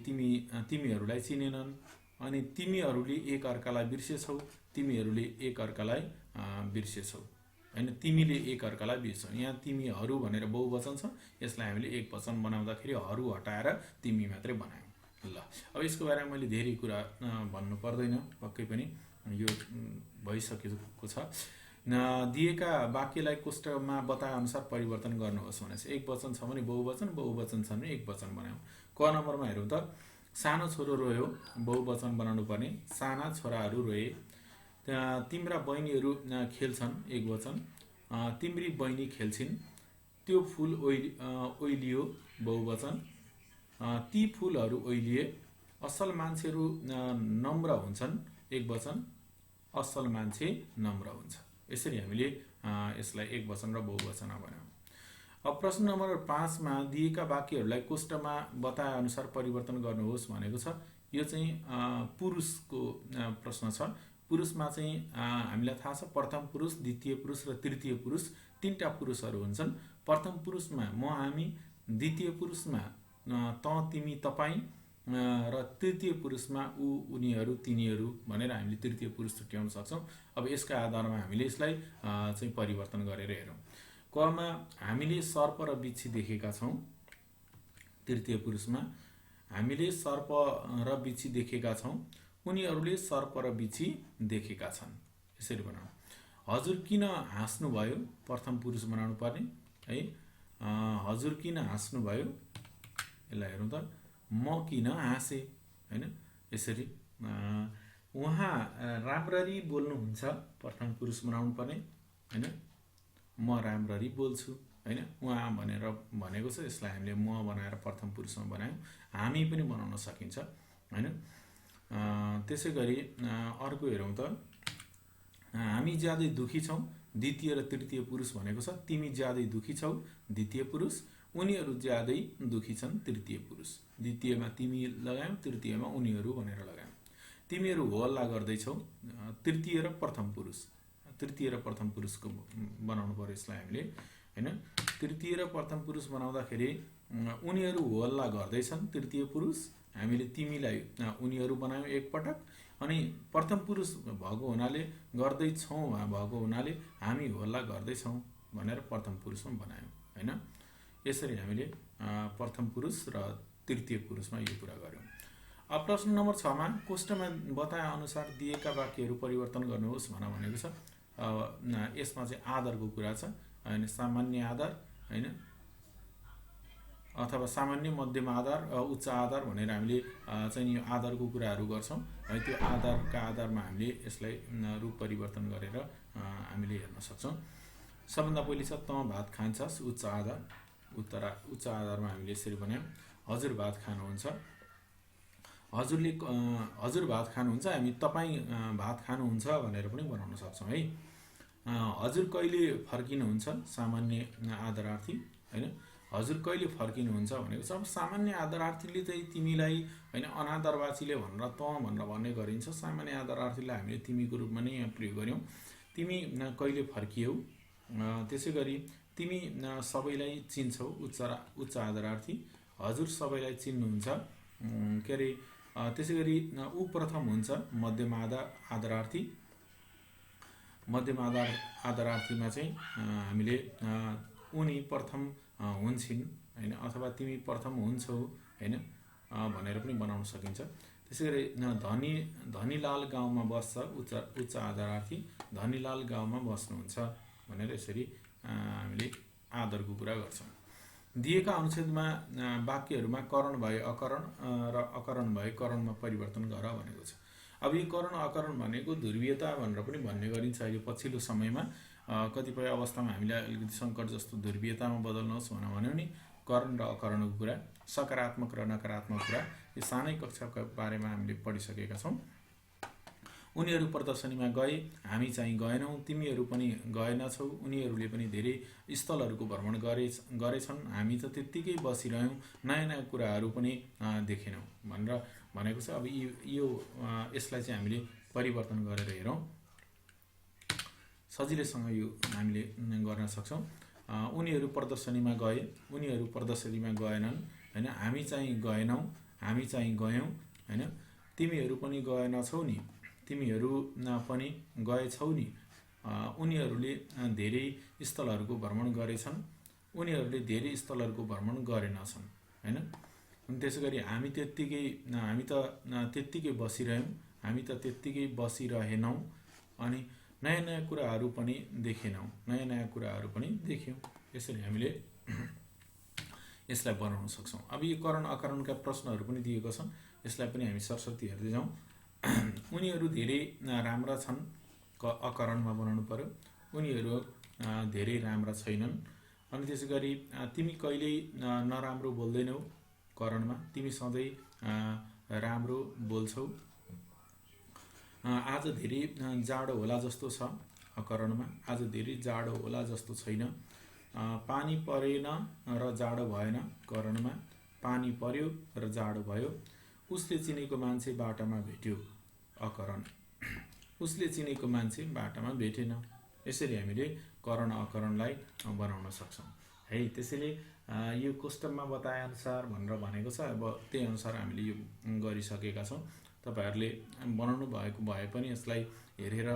तिमीहरूलाई चिनेनन्। अनि तिमीहरूले एक अर्कालाई बिर्सेछौ, तिमीहरूले एक अर्कालाई बिर्सेछौ, होइन? तिमीले एक अर्कालाई बिर्सौ। यहाँ तिमीहरू भनेर बहुवचन छ, यसलाई हामीले एक वचन बनाउँदाखेरि हरू हटाएर तिमी मात्रै बनायौँ। ल, अब यसको बारेमा मैले धेरै कुरा भन्नु पर्दैन, पक्कै पनि यो भइसकेको छ। दिएका वाक्यलाई कोष्टकमा बताए अनुसार परिवर्तन गर्नुहोस् भनेपछि एक वचन छ भने बहुवचन, बहुवचन छ भने एक वचन बनायौँ। क नम्बरमा हेरौँ त, सानो छोरो रोयो, बहुवचन बनाउनु पर्ने। साना छोराहरू रोए। तिम्रा बहिनीहरू खेल्छन्, एक वचन। तिम्री बहिनी खेल्छिन्। त्यो फुल ओइलियो, बहुवचन। ती फुलहरू ओइलिए। असल मान्छेहरू नम्र हुन्छन्, एक वचन। असल मान्छे नम्र हुन्छ। यसरी हामीले यसलाई एक वचन र बहुवचनमा बनायौँ। अब प्रश्न नम्बर 5 मा दिएका वाक्यहरूलाई कोष्टकमा बताए अनुसार परिवर्तन गर्नुहोस् भनेको छ। यो चाहिँ पुरुषको प्रश्न छ। पुरुषमा चाहिँ हामीलाई थाहा छ प्रथम पुरुष, द्वितीय पुरुष र तृतीय पुरुष, 3टा पुरुषहरू हुन्छन्। प्रथम पुरुषमा म, हामी, द्वितीय पुरुषमा त, तिमी, तपाईँ र तृतीय पुरुषमा ऊ, उनीहरू, तिनीहरू भनेर हामीले तृतीय पुरुष छुट्याउन सक्छौँ। अब यसका आधारमा हामीले यसलाई चाहिँ परिवर्तन गरेर हेरौँ। कमा हामीले सर्प र बिच्छी देखेका छौँ, तृतीय पुरुषमा। हामीले सर्प र बिच्छी देखेका छौँ, उनीहरूले सर्प र बिच्छी देखेका छन्। यसरी बनाऊ। हजुर किन हाँस्नुभयो, प्रथम पुरुष बनाउनु पर्ने है। हजुर किन हाँस्नुभयो, यसलाई हेरौँ त, म किन हाँसेँ, होइन? यसरी उहाँ राम्ररी बोल्नुहुन्छ, प्रथम पुरुष बनाउनु पर्ने, होइन? म राम्ररी बोल्छु, होइन? उहाँ भनेर भनेको छ, यसलाई हामीले म बनाएर प्रथम पुरुषमा बनायौँ। हामी पनि बनाउन सकिन्छ, होइन? त्यसै गरी अर्को हेरौँ त, हामी ज्यादै दुखी छौँ, द्वितीय र तृतीय पुरुष भनेको छ। तिमी ज्यादै दुखी छौ, द्वितीय पुरुष। उनीहरू ज्यादै दुखी छन्, तृतीय पुरुष। द्वितीयमा तिमी लगायौँ, तृतीयमा उनीहरू भनेर लगायौँ। तिमीहरू हो हल्ला गर्दैछौ, तृतीय र प्रथम पुरुष। तृतीय र प्रथम पुरुषको बनाउनु पर्यो यसलाई हामीले, होइन? तृतीय र प्रथम पुरुष बनाउँदाखेरि उनीहरू हो हल्ला गर्दैछन्, तृतीय पुरुष। हामीले तिमीलाई उनीहरू बनायौँ एकपटक। अनि प्रथम पुरुष भएको हुनाले, गर्दैछौँ भएको हुनाले हामी हो हल्ला गर्दैछौँ भनेर प्रथम पुरुषमा बनायौँ, होइन? यसरी हामीले प्रथम पुरुष र तृतीय पुरुषमा यो कुरा गऱ्यौँ। अब प्रश्न नम्बर 6 मा कोष्टकमा बताए अनुसार दिएका वाक्यहरू परिवर्तन गर्नुहोस् भनेको छ। यसमा चाहिँ आदरको कुरा छ, होइन? सामान्य आदर, होइन? अथवा सामान्य, मध्यम आदर, उच्च आदर भनेर हामीले चाहिँ यो आदरको कुराहरू गर्छौँ है। त्यो आदरका आधारमा हामीले यसलाई रूप परिवर्तन गरेर हामीले हेर्न सक्छौँ। सबभन्दा पहिले छ तँ भात खान्छस् उच्च आधार, उच्च आधारमा हामीले यसरी बनायौँ। हजुर भात खानुहुन्छ, हजुर भात खानुहुन्छ, हामी तपाईँ भात खानुहुन्छ भनेर पनि बनाउन सक्छौँ है। हजुर कहिले फर्किनुहुन्छ, सामान्य आदरार्थी हैन। हजुर कहिले फर्किनुहुन्छ भनेको छ। अब सामान्य आदरार्थीले चाहिँ तिमीलाई हैन, अनादरवाचीले भनेर तँ भनेर भन्ने गरिन्छ। सामान्य आदरार्थीलाई हामीले तिमीको रूपमा नै यहाँ प्रयोग गर्यौँ। तिमी कहिले फर्कियौ। त्यसै गरी तिमी सबैलाई चिन्छौ, उच्च आदरार्थी। हजुर सबैलाई चिन्नुहुन्छ, के अरे। त्यसै गरी ऊ प्रथम हुन्छ, मध्यम आदरार्थी। मध्यम आदरार्थीमा चाहिँ हामीले उनी प्रथम हुन्छन् हैन, अथवा तिमी प्रथम हुन्छौ हैन भनेर पनि बनाउन सकिन्छ। त्यसै गरी धनीलाल गाउँमा बस्छ, उच्च आदरार्थी। धनीलाल गाउँमा बस्नुहुन्छ भनेर यसरी हामीले आदरको कुरा गर्छौँ। दिएका अनुच्छेदमा वाक्यहरूमा करण भए अकरण र अकरण भए करणमा परिवर्तन गर भनेको छ। अब यो करण अकरण भनेको ध्रुवीयता भनेर पनि भन्ने गरिन्छ। अहिले पछिल्लो समयमा कतिपय अवस्थामा हामीले अलिकति सङ्कट जस्तो ध्रुवीयतामा बदल्नुहोस् भन्यो नि, करण र अकरणको कुरा, सकारात्मक र नकारात्मक कुरा, यो सानै कक्षाको बारेमा हामीले पढिसकेका छौँ। उनीहरू प्रदर्शनीमा गए, हामी चाहिँ गएनौँ। तिमीहरू पनि गएनछौ, उनीहरूले पनि धेरै स्थलहरूको भ्रमण गरेछन्, हामी त त्यत्तिकै बसिरह्यौँ, नयाँ नयाँ कुराहरू पनि देखेनौँ भनेर भनेको छ। अब यसलाई चाहिँ हामीले परिवर्तन गरेर हेरौँ, सजिलैसँग यो हामीले गर्न सक्छौँ। उनीहरू प्रदर्शनीमा गए, उनीहरू प्रदर्शनीमा गएनन् हैन, हामी चाहिँ गएनौँ, हामी चाहिँ गयौँ हैन। तिमीहरू पनि गएनछौ नि, तिमीहरू पनि गएछौ नि। उनीहरूले धेरै स्थलहरूको भ्रमण गरेछन्, उनीहरूले धेरै स्थलहरूको भ्रमण गरेनछन् हैन। त्यसै गरी हामी त त्यत्तिकै बसिरह्यौँ, हामी त त्यत्तिकै बसिरहेनौँ, अनि नयाँ नयाँ कुराहरू पनि देखेनौँ, नयाँ नयाँ कुराहरू पनि देख्यौँ। यसरी हामीले यसलाई बनाउन सक्छौँ। अब यो करण अकरणका प्रश्नहरू पनि दिएको छन्, यसलाई पनि हामी सरस्वती हेर्दै जाउँ। उनीहरू धेरै राम्रा छन्, अकरणमा बनाउनु पर्यो। उनीहरू धेरै राम्रा छैनन्। अनि त्यसै गरी तिमी कहिल्यै नराम्रो बोल्दैनौ, करणमा। तिमी सधैँ राम्रो बोल्छौ। आज धेरै जाडो होला जस्तो छ, अकरणमा। आज धेरै जाडो होला जस्तो छैन। पानी परेन र जाडो भएन, करणमा। पानी पर्यो र जाडो भयो। उसले चिनेको मान्छे बाटामा भेट्यो, अकरण। उसले चिनेको मान्छे बाटामा भेटेन। यसरी हामीले करण अकरणलाई बनाउन सक्छौँ है। त्यसैले यो कोष्टकमा बताएअनुसार भनेर भनेको छ। अब त्यही अनुसार हामीले यो गरिसकेका छौँ। तपाईहरूले बनाउनु भएको भए पनि यसलाई हेरेर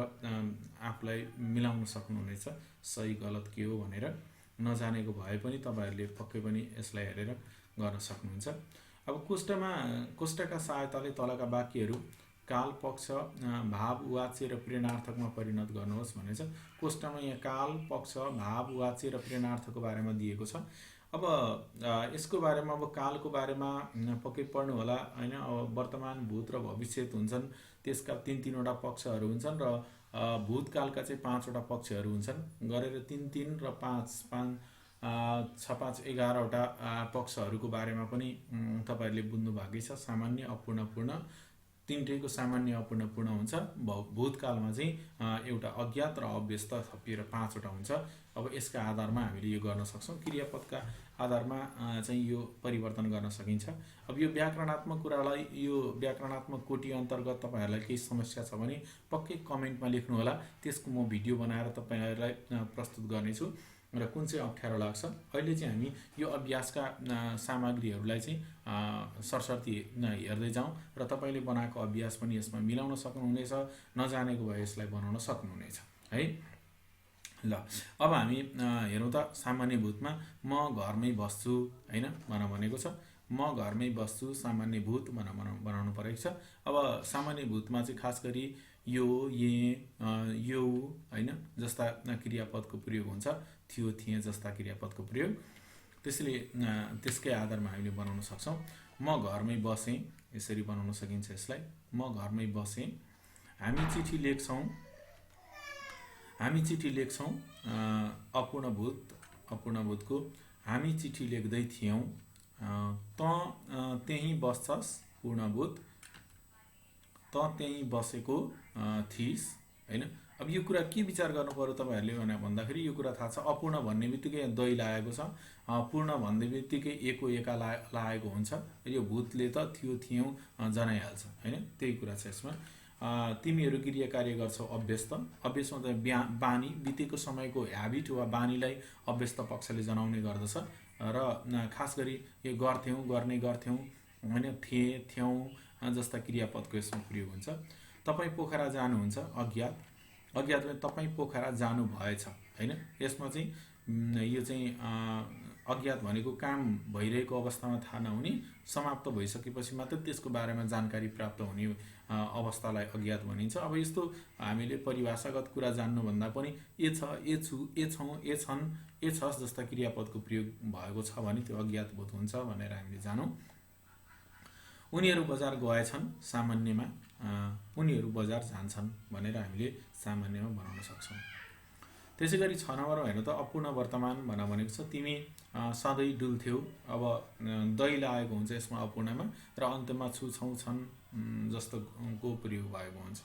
आफूलाई मिलाउन सक्नुहुनेछ, सही गलत के हो भनेर। नजानेको भए पनि तपाईँहरूले पक्कै पनि यसलाई हेरेर गर्न सक्नुहुन्छ। अब कोष्टकका सहायताले तलका वाक्यहरू काल, पक्ष, भाव, वाच्य र प्रेरणार्थकमा परिणत गर्नुहोस् भनेछ। कोष्टकमा यहाँ काल, पक्ष, भाव, वाच्य र प्रेरणार्थकको बारेमा दिएको छ। अब यसको बारेमा, अब कालको बारेमा पक्कै पढ्नु होला हैन। अब वर्तमान, भूत र भविष्य हुन्छन्, त्यसका 3-3 वटा पक्षहरू हुन्छन्, र भूतकालका चाहिँ 5 वटा पक्षहरू हुन्छन्। गरेर 3-3 र 5-5 6-5 11 वटा पक्षहरूको बारेमा पनि तपाईहरूले बुझ्नु भएकै छ। सामान्य, अपूर्ण, पूर्ण, तिनटैको सामान्य अपूर्ण पूर्ण हुन्छ। भूतकालमा चाहिँ एउटा अज्ञात र अव्यस्त थपिएर 5 वटा हुन्छ। अब यसका आधारमा हामीले यो गर्न सक्छौँ। क्रियापदका आधारमा चाहिँ यो परिवर्तन गर्न सकिन्छ। अब यो व्याकरणात्मक कुरालाई, यो व्याकरणात्मक कोटी अन्तर्गत तपाईँहरूलाई केही समस्या छ भने पक्कै कमेन्टमा लेख्नु होला। त्यसको म भिडियो बनाएर तपाईँहरूलाई प्रस्तुत गर्नेछु र कुन चाहिँ अप्ठ्यारो लाग्छ। अहिले चाहिँ हामी यो अभ्यासका सामग्रीहरूलाई चाहिँ सरसर्ती हेर्दै जाउँ र तपाईँले बनाएको अभ्यास पनि यसमा मिलाउन सक्नुहुनेछ। नजानेको भए यसलाई बनाउन सक्नुहुनेछ है। ल, अब हामी हेरौँ त। सामान्य भूतमा म घरमै बस्छु हैन भनेको छ। म घरमै बस्छु, सामान्य भूत बनाउनु परेको छ। अब सामान्य भूतमा चाहिँ खास गरी यो, यो हैन जस्ता क्रियापदको प्रयोग हुन्छ। थियो, थिए जस्ता क्रियापदको प्रयोग। त्यसैले त्यसकै आधारमा हामीले बनाउन सक्छौँ। म घरमै बसेँ, यसरी बनाउन सकिन्छ यसलाई। म घरमै बसेँ। हामी चिठी लेख्छौँ, हामी चिठी लेख्छौँ। अपूर्णभूतको हामी चिठी लेख्दै थियौँ, त त्यहीँ बस्छस् पूर्णभूत, त त्यहीँ बसेको थिइस् हैन। अब यो कुरा के विचार गर्नु पर्यो तपाईहरुले भने भन्दाखेरि यो कुरा थाहा छ, अपूर्ण भन्ने बित्तिकै दै लागेको छ, पूर्ण भन्ने बित्तिकै एको एका लागेको हुन्छ। यो भूतले त थियो थियौँ जनाइहाल्छ हैन, त्यही कुरा छ यसमा। तिमीहरू क्रिया कार्य गर्छौ अभ्यस्त, अभ्यस्त मतलब बानी, बितेको समयको ह्याबिट वा बानीलाई अभ्यस्त पक्षले जनाउने गर्दछ र खास गरी यो गर्थ्यौँ, गर्ने गर्थ्यौँ हैन, थियौँ जस्ता क्रियापदको यसमा प्रयोग हुन्छ। तपाई पोखरा जानुहुन्छ, अज्ञात, अज्ञातमा तपाई पोखरा जानु भएछ हैन। यसमा चाहिँ यो चाहिँ अज्ञात भनेको काम भइरहेको अवस्थामा थाहा नहुने, समाप्त भइसकेपछि मात्र त्यसको बारेमा जानकारी प्राप्त हुने अवस्थालाई अज्ञात भनिन्छ। अब यस्तो हामीले परिभाषागत कुरा जान्नु भन्दा पनि ए छ, ए छु, ए छौँ, ए छन्, ए छस् जस्ता क्रियापदको प्रयोग भएको छ भने त्यो अज्ञात बोध हुन्छ भनेर हामीले जानौँ। उनीहरू बजार गएछन्, सामान्यमा उनीहरू बजार जान्छन् भनेर हामीले सामान्यमा बनाउन सक्छौँ। त्यसैगरी 6 नम्बरमा हेर्नु त अपूर्ण वर्तमान भनेको छ तिमी सधैँ डुल्थ्यौ। अब दै लागेको हुन्छ यसमा अपूर्णमा र अन्त्यमा छु, छौ, छन् जस्तो को प्रयोग भएको हुन्छ।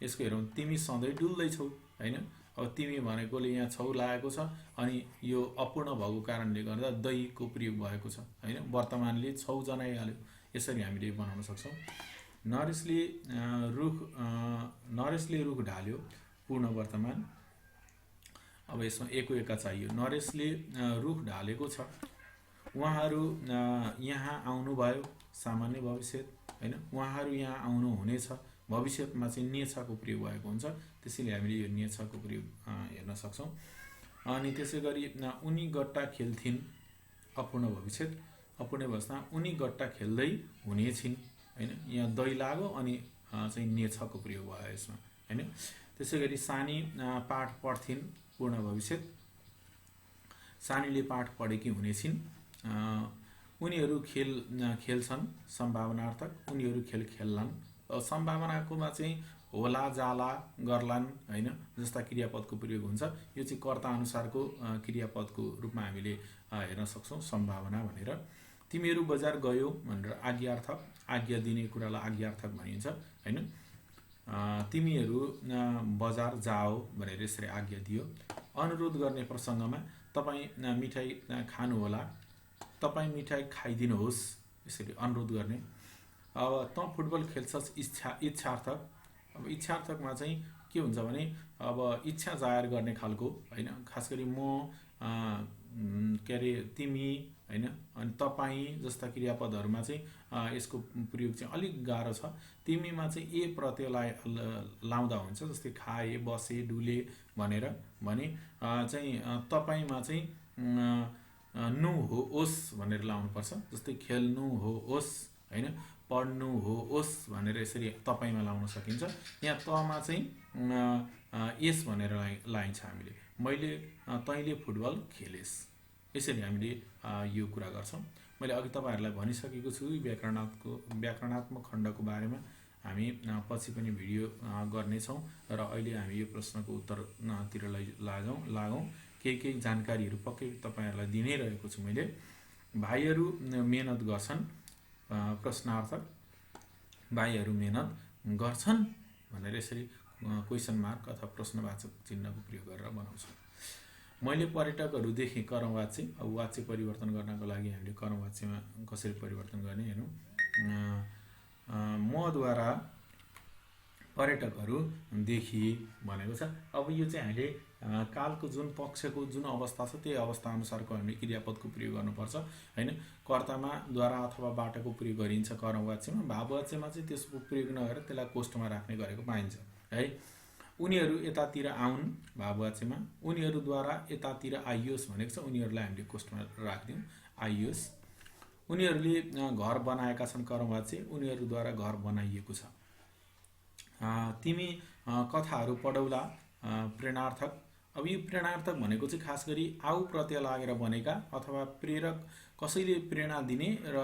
यसको हेरौँ, तिमी सधैँ डुल्दैछौ हैन। अब तिमी भनेकोले यहाँ छौ लागेको छ अनि यो अपूर्ण भएको कारणले गर्दा दैको प्रयोग भएको छ हैन, वर्तमानले छौ जनाइहाल्यो। यसरी हामीले बनाउन सक्छौँ। नरेशले रुख ढाल्यो, पूर्ण वर्तमान। अब यसमा एको एका चाहियो। नरेशले रुख ढालेको छ, उहाँहरू यहाँ आउनुभयो, सामान्य भविष्यत हैन। उहाँहरू यहाँ आउनु हुनेछ, भविष्यमा चाहिँ नेछको प्रयोग भएको हुन्छ, त्यसैले हामीले यो नेछको प्रयोग हेर्न सक्छौँ। अनि त्यसैगरी उनी गट्टा खेल्थिन्, अपूर्ण भविष्यत, अपूर्ण अवस्था, उनी गट्टा खेल्दै हुनेछिन् हैन। यहाँ दै लाग्यो अनि चाहिँ नेछको प्रयोग भयो यसमा हैन। त्यसैगरी सानी पाठ पढ्थिन्, पूर्ण भविष्यत, सानीले पाठ पढेकी हुनेछिन्। उनीहरू खेल्छन्, सम्भावनार्थक, उनीहरू खेल्लान्। सम्भावनाकोमा चाहिँ होला, जाला, गर्लान् हैन जस्ता क्रियापदको प्रयोग हुन्छ। यो चाहिँ कर्ता अनुसारको क्रियापदको रूपमा हामीले हेर्न सक्छौँ सम्भावना भनेर। तिमीहरू बजार गयौ भनेर आज्ञार्थक, आज्ञा दिने कुरालाई आज्ञार्थक भनिन्छ हैन। तिमीहरू बजार जाओ भनेर यसरी आज्ञा दियो। अनुरोध गर्ने प्रसङ्गमा तपाईँ मिठाई खानुहोला, तपाईँ मिठाई खाइदिनुहोस्, यसरी अनुरोध गर्ने। अब त फुटबल खेल्छस्, इच्छार्थक। अब इच्छार्थकमा चाहिँ के हुन्छ भने अब इच्छा जाहेर गर्ने खालको हैन, खास गरी म के अरे तिमी हैन अनि तपाईँ जस्ता क्रियापदहरूमा चाहिँ यसको प्रयोग चाहिँ अलिक गाह्रो छ। तिमीमा चाहिँ ए प्रत्यय लाउँदा हुन्छ, जस्तै खाए, बसे, डुले भनेर भने चाहिँ तपाईँमा चाहिँ नु हो ओस् भनेर लाउनुपर्छ। जस्तै खेल्नु हो ओस् हैन, पढ्नु हो ओस् भनेर यसरी तपाईँमा लाउन सकिन्छ। यहाँ तमा चाहिँ एस भनेर लाइन्छ हामीले, मैले तैँले फुटबल खेलेस्, यसरी हामीले यो कुरा गर्छौँ। मैले अघि तपाईँहरूलाई भनिसकेको छु व्याकरणात्मक खण्डको बारेमा हामी पछि पनि भिडियो गर्नेछौँ र अहिले हामी यो प्रश्नको उत्तरतिर लागौँ। केही जानकारीहरू पक्कै तपाईँहरूलाई दिनै रहेको छु मैले। भाइहरू मेहनत गर्छन्, प्रश्नार्थक, भाइहरू मेहनत गर्छन् भनेर यसरी क्वेसन मार्क अथवा प्रश्नवाचक चिन्हको प्रयोग गरेर बनाउँछौँ। मैले पर्यटकहरू देखेँ, कर्मवाच्य। अब वाच्य परिवर्तन गर्नको लागि हामीले कर्मवाच्यमा कसरी परिवर्तन गर्ने हेरौँ। मद्वारा पर्यटकहरू देखिए भनेको छ। अब यो चाहिँ हामीले कालको जुन पक्षको जुन अवस्था छ त्यही अवस्था अनुसारको हामीले क्रियापदको प्रयोग गर्नुपर्छ हैन। कर्तामा द्वारा अथवा बाटको प्रयोग गरिन्छ कर्मवाच्यमा, भाववाच्यमा चाहिँ त्यसको प्रयोग नगरेर त्यसलाई कोष्ठमा राख्ने गरेको पाइन्छ है। उनीहरू यतातिर आउन्, भाववाच्यमा, उनीहरूद्वारा यतातिर आइयोस् भनेको छ, उनीहरूलाई हामीले कोष्ठमा राख्दियौँ, आइयोस्। उनीहरूले घर बनाएका छन्, कर्मवाच्य, उनीहरूद्वारा घर बनाइएको छ। तिमी कथाहरू पढौला, प्रेरणार्थक। अब यो प्रेरणार्थक भनेको चाहिँ खास गरी आउ प्रत्यय लागेर बनेका अथवा प्रेरक, कसैले प्रेरणा दिने र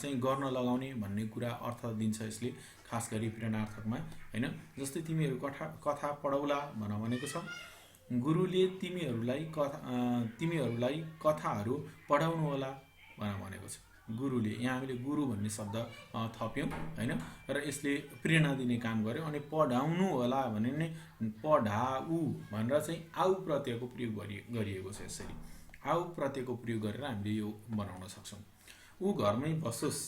चाहिँ गर्न लगाउने भन्ने कुरा अर्थ दिन्छ यसले खास गरी प्रेरणार्थकमा हैन। जस्तै तिमीहरू कथा पढौला भनेको छ। गुरुले तिमीहरूलाई कथाहरू पढाउनु होला भनेको छ। गुरुले, यहाँ हामीले गुरु भन्ने शब्द थप्यौँ होइन, र यसले प्रेरणा दिने काम गर्यो। अनि पढाउनु होला भने नै पढाऊ भनेर चाहिँ आउ प्रत्ययको प्रयोग गरिएको छ। यसरी आउ प्रत्ययको प्रयोग गरेर हामीले यो बनाउन सक्छौँ। ऊ घरमै बसोस्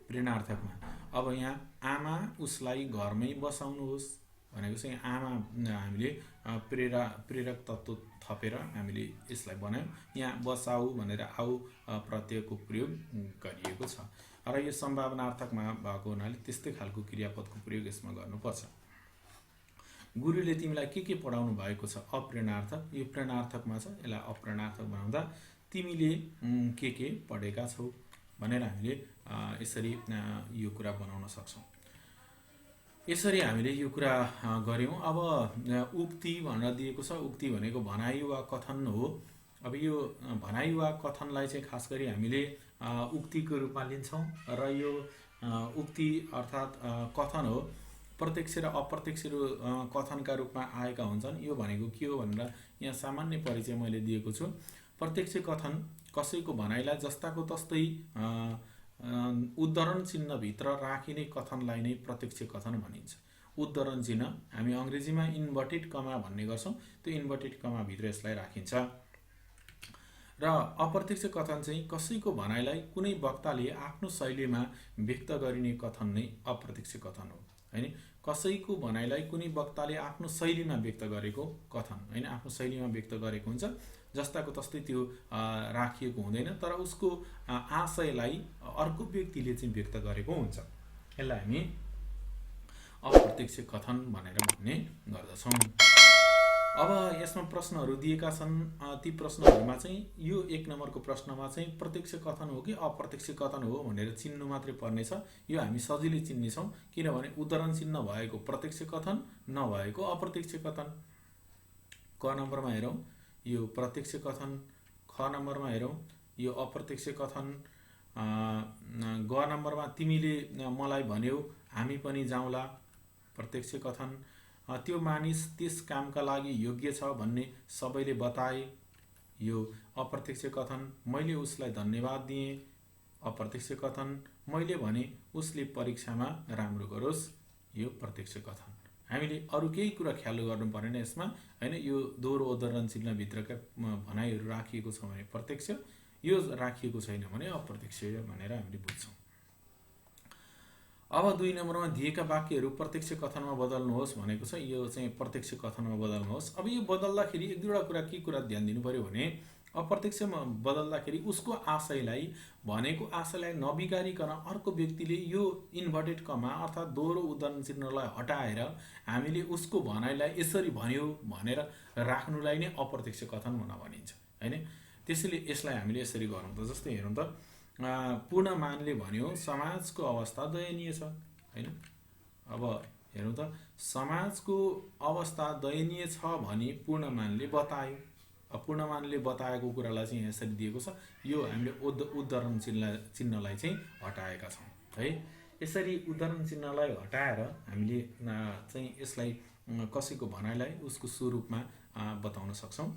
प्रेरणार्थकमा। अब यहाँ आमा उसलाई घरमै बसाउनुहोस् भनेको चाहिँ आमा हामीले प्रेरक तत्त्व थपेर हामीले यसलाई बनायौँ। यहाँ बसाऊ भनेर आऊ प्रत्ययको प्रयोग गरिएको छ र यो सम्भावनार्थकमा भएको हुनाले त्यस्तै खालको क्रियापदको प्रयोग यसमा गर्नुपर्छ। गुरुले तिमीलाई के पढाउनु भएको छ अप्रेरणार्थक, यो प्रेरणार्थकमा छ, यसलाई अप्रेरणार्थक बनाउँदा तिमीले के पढेका छौ भनेर हामीले यसरी यो कुरा बनाउन सक्छौँ। यसरी हामीले यो कुरा गऱ्यौँ। अब उक्ति भनेर दिएको छ। उक्ति भनेको भनाइ वा कथन हो। अब यो भनाइ वा कथनलाई चाहिँ खास गरी हामीले उक्तिको रूपमा लिन्छौँ र यो उक्ति अर्थात् कथन हो। प्रत्यक्ष र अप्रत्यक्ष कथनका रूपमा आएका हुन्छन्। यो भनेको के हो भनेर यहाँ सामान्य परिचय मैले दिएको छु। प्रत्यक्ष कथन कसैको भनाइलाई जस्ताको तस्तै उद्धरण चिन्हभित्र राखिने कथनलाई नै प्रत्यक्ष कथन भनिन्छ। उद्धरण चिन्ह हामी अङ्ग्रेजीमा इन्भर्टेड कमा भन्ने गर्छौँ। त्यो इन्भर्टेड कमाभित्र यसलाई राखिन्छ। र अप्रत्यक्ष कथन चाहिँ कसैको भनाइलाई कुनै वक्ताले आफ्नो शैलीमा व्यक्त गरिने कथन नै अप्रत्यक्ष कथन हो हैन। कसैको भनाइलाई कुनै वक्ताले आफ्नो शैलीमा व्यक्त गरेको कथन हैन, आफ्नो शैलीमा व्यक्त गरेको हुन्छ, जस्ताको तस्तै त्यो राखिएको हुँदैन, तर उसको आशयलाई अर्को व्यक्तिले चाहिँ व्यक्त गरेको हुन्छ। यसलाई हामी अप्रत्यक्ष कथन भनेर भन्ने गर्दछौँ। अब यसमा प्रश्नहरू दिएका छन्। ती प्रश्नहरूमा चाहिँ यो 1 नम्बरको प्रश्नमा चाहिँ प्रत्यक्ष कथन हो कि अप्रत्यक्ष कथन हो भनेर चिन्नु मात्रै पर्नेछ। यो हामी सजिलै चिन्नेछौँ, किनभने उद्धरण चिन्ह भएको प्रत्यक्ष कथन नभएको अप्रत्यक्ष कथन। क नम्बरमा हेरौँ यो प्रत्यक्ष कथन, ख नम्बरमा हेरौँ यो अप्रत्यक्ष कथन, ग नम्बरमा तिमीले मलाई भन्यौ हामी पनि जाउँला प्रत्यक्ष कथन, त्यो मानिस त्यस कामका लागि योग्य छ भन्ने सबैले बताए यो अप्रत्यक्ष कथन, मैले उसलाई धन्यवाद दिएँ अप्रत्यक्ष कथन, मैले भने उसले परीक्षामा राम्रो गरोस् यो प्रत्यक्ष कथन। हामीले अरू केही कुरा ख्याल गर्नु परेन यसमा हैन। यो दोहोरो उद्धरण चिन्हभित्रका भनाइहरू राखिएको छ भने प्रत्यक्ष, यो राखिएको छैन भने अप्रत्यक्ष भनेर हामीले बुझ्छौँ। अब 2 नम्बरमा दिएका वाक्यहरू प्रत्यक्ष कथनमा बदल्नुहोस् भनेको छ। यो चाहिँ प्रत्यक्ष कथनमा बदल्नुहोस्। अब यो बदल्दाखेरि 1-2 कुरा के कुरा ध्यान दिनु पर्यो भने अप्रत्यक्षमा बदल्दाखेरि उसको आशयलाई, भनेको आशयलाई नबिगारिकन अर्को व्यक्तिले यो इन्भर्टेड कमा अर्थात् दोहोरो उद्धरण चिन्हलाई हटाएर हामीले उसको भनाइलाई यसरी भन्यो भनेर राख्नुलाई नै अप्रत्यक्ष कथन भनिन्छ हैन। त्यसैले यसलाई हामीले यसरी गरौँ त। जस्तै हेरौँ त, पूर्णमानले भन्यो समाजको अवस्था दयनीय छ हैन। अब हेरौँ त, समाजको अवस्था दयनीय छ भनी पूर्णमानले बतायो। पूर्णमानले बताएको कुरालाई चाहिँ यसरी दिएको छ। यो हामीले उद्धरण चिन्हलाई चाहिँ हटाएका छौँ है। यसरी उद्धरण चिन्हलाई हटाएर हामीले चाहिँ यसलाई कसैको भनाइलाई उसको स्वरूपमा बताउन सक्छौँ।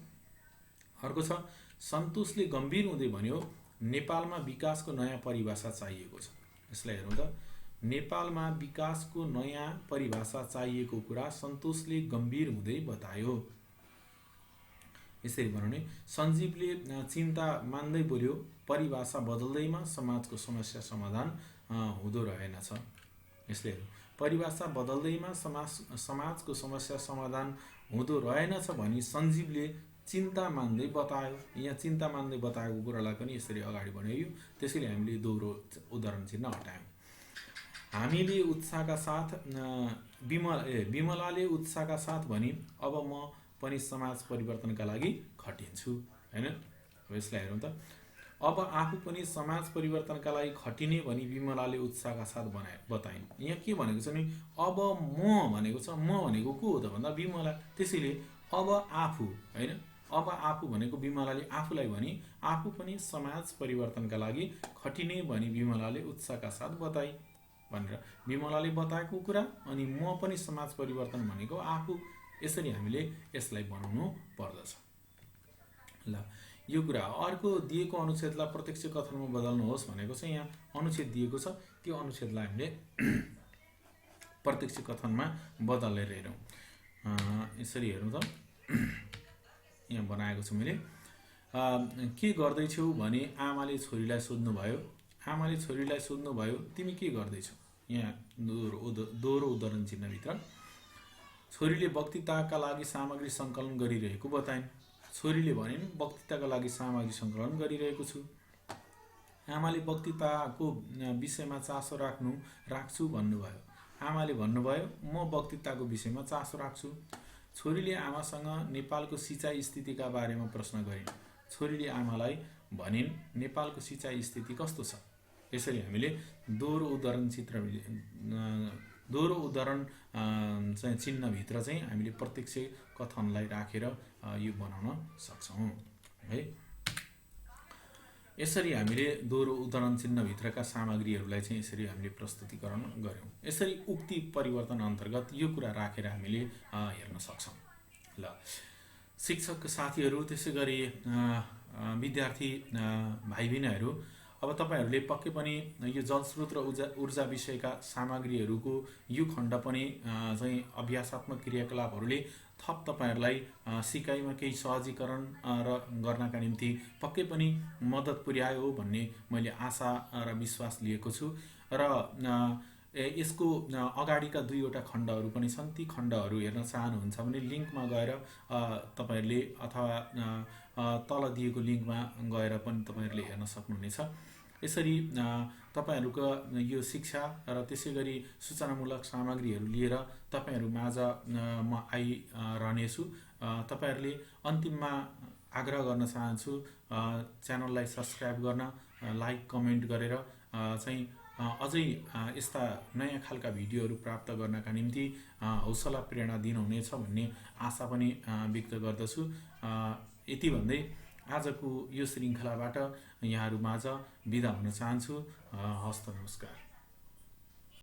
अर्को छ, सन्तोषले गम्भीर हुँदै भन्यो नेपालमा विकासको नयाँ परिभाषा चाहिएको छ। यसलाई हेरौँ त, नेपालमा विकासको नयाँ परिभाषा चाहिएको कुरा सन्तोषले गम्भीर हुँदै बतायो। यसरी बनाउने, सञ्जीवले चिन्ता मान्दै बोल्यो परिभाषा बदल्दैमा समाजको समस्या समाधान हुँदो रहेनछ। यसले परिभाषा बदल्दैमा समाजको समस्या समाधान हुँदो रहेनछ भनी सञ्जीवले चिन्ता मान्दै बतायो। यहाँ चिन्ता मान्दै बताएको कुरालाई पनि यसरी अगाडि बढाइयो। त्यसैले हामीले दोहोरो उद्धरण चिन्ह हटायौँ। हामीले उत्साहका साथ विमलाले उत्साहका साथ भनी अब म पनि समाज परिवर्तनका लागि खटिन्छु हैन। अब यसलाई हेरौँ त, अब आफू पनि समाज परिवर्तनका लागि खटिने भनी विमलाले उत्साहका साथ बताइन्। यहाँ के भनेको छ नि, अब म भनेको छ, म भनेको को हो त भन्दा विमला। त्यसैले अब आफू हैन, अब आफू भनेको विमलाले आफूलाई भनी आफू पनि समाज परिवर्तनका लागि खटिने भनी विमलाले उत्साहका साथ बताई भनेर विमलाले बताएको कुरा, अनि म पनि समाज परिवर्तन भनेको आफू यसरी हामीले यसलाई बनाउनु पर्दछ। ल यो कुरा अर्को दिएको अनुच्छेदलाई प्रत्यक्ष कथनमा बदल्नुहोस् भनेको चाहिँ यहाँ अनुच्छेद दिएको छ, त्यो अनुच्छेदलाई हामीले प्रत्यक्ष कथनमा बदलेर हेरौँ। यसरी हेरौँ त, यहाँ बनाएको छु मैले। के गर्दैछौ भने आमाले छोरीलाई सोध्नुभयो। आमाले छोरीलाई सोध्नुभयो तिमी के गर्दैछौ। यहाँ दोहोरो उदाहरण चिन्हभित्र छोरीले वक्तृताका लागि सामग्री सङ्कलन गरिरहेको बताइन्। छोरीले भनिन् वक्तृताका लागि सामग्री सङ्कलन गरिरहेको छु। आमाले वक्तृताको विषयमा चासो राख्छु भन्नुभयो। आमाले भन्नुभयो म वक्तृताको विषयमा चासो राख्छु। छोरीले आमासँग नेपालको सिँचाइ स्थितिका बारेमा प्रश्न गरिन्। छोरीले आमालाई भनिन् नेपालको सिँचाइ स्थिति कस्तो छ। यसरी हामीले दोहोरो उदाहरण चाहिँ चिन्हभित्र चाहिँ हामीले प्रत्यक्ष कथनलाई राखेर यो बनाउन सक्छौँ है। यसरी हामीले दोहोरो उदाहरण चिन्हभित्रका सामग्रीहरूलाई चाहिँ यसरी हामीले प्रस्तुतिकरण गर्यौँ। यसरी उक्ति परिवर्तन अन्तर्गत यो कुरा राखेर हामीले हेर्न सक्छौँ। ल शिक्षक साथीहरू, त्यसै गरी विद्यार्थी भाइ बहिनीहरू, अब तपाईहरूले पक्कै पनि यो जलस्रोत र ऊर्जा विषयका सामग्रीहरूको यो खण्ड पनि चाहिँ अभ्यासात्मक क्रियाकलापहरूले थप तपाईहरूलाई सिकाइमा केही सहजीकरण गर्नका निम्ति पक्कै पनि मद्दत पुर्यायो भन्ने मैले आशा र विश्वास लिएको छु। र यसको अगाडिका 2वटा खण्डहरू पनि छन्। ती खण्डहरू हेर्न चाहनुहुन्छ भने लिङ्कमा गएर तपाईहरूले अथवा तल दिएको लिङ्कमा गएर पनि तपाईहरूले हेर्न सक्नुहुनेछ। यसरी तपाईहरूको यो शिक्षा र त्यसै गरी सूचनामूलक सामग्रीहरू लिएर तपाईहरू माझ म आइरहनेछु। तपाईहरूले अन्तिममा आग्रह गर्न चाहन्छु च्यानललाई सब्स्क्राइब गर्न, लाइक कमेन्ट गरेर चाहिँ अझै यस्ता नयाँ खालका भिडियोहरू प्राप्त गर्नका निम्ति हौसला प्रेरणा दिनुहुनेछ भन्ने आशा पनि व्यक्त गर्दछु। यति भन्दै आजको यो श्रृङ्खलाबाट यहाँहरू माझ बिदा हुन चाहन्छु। हस्त नमस्कार।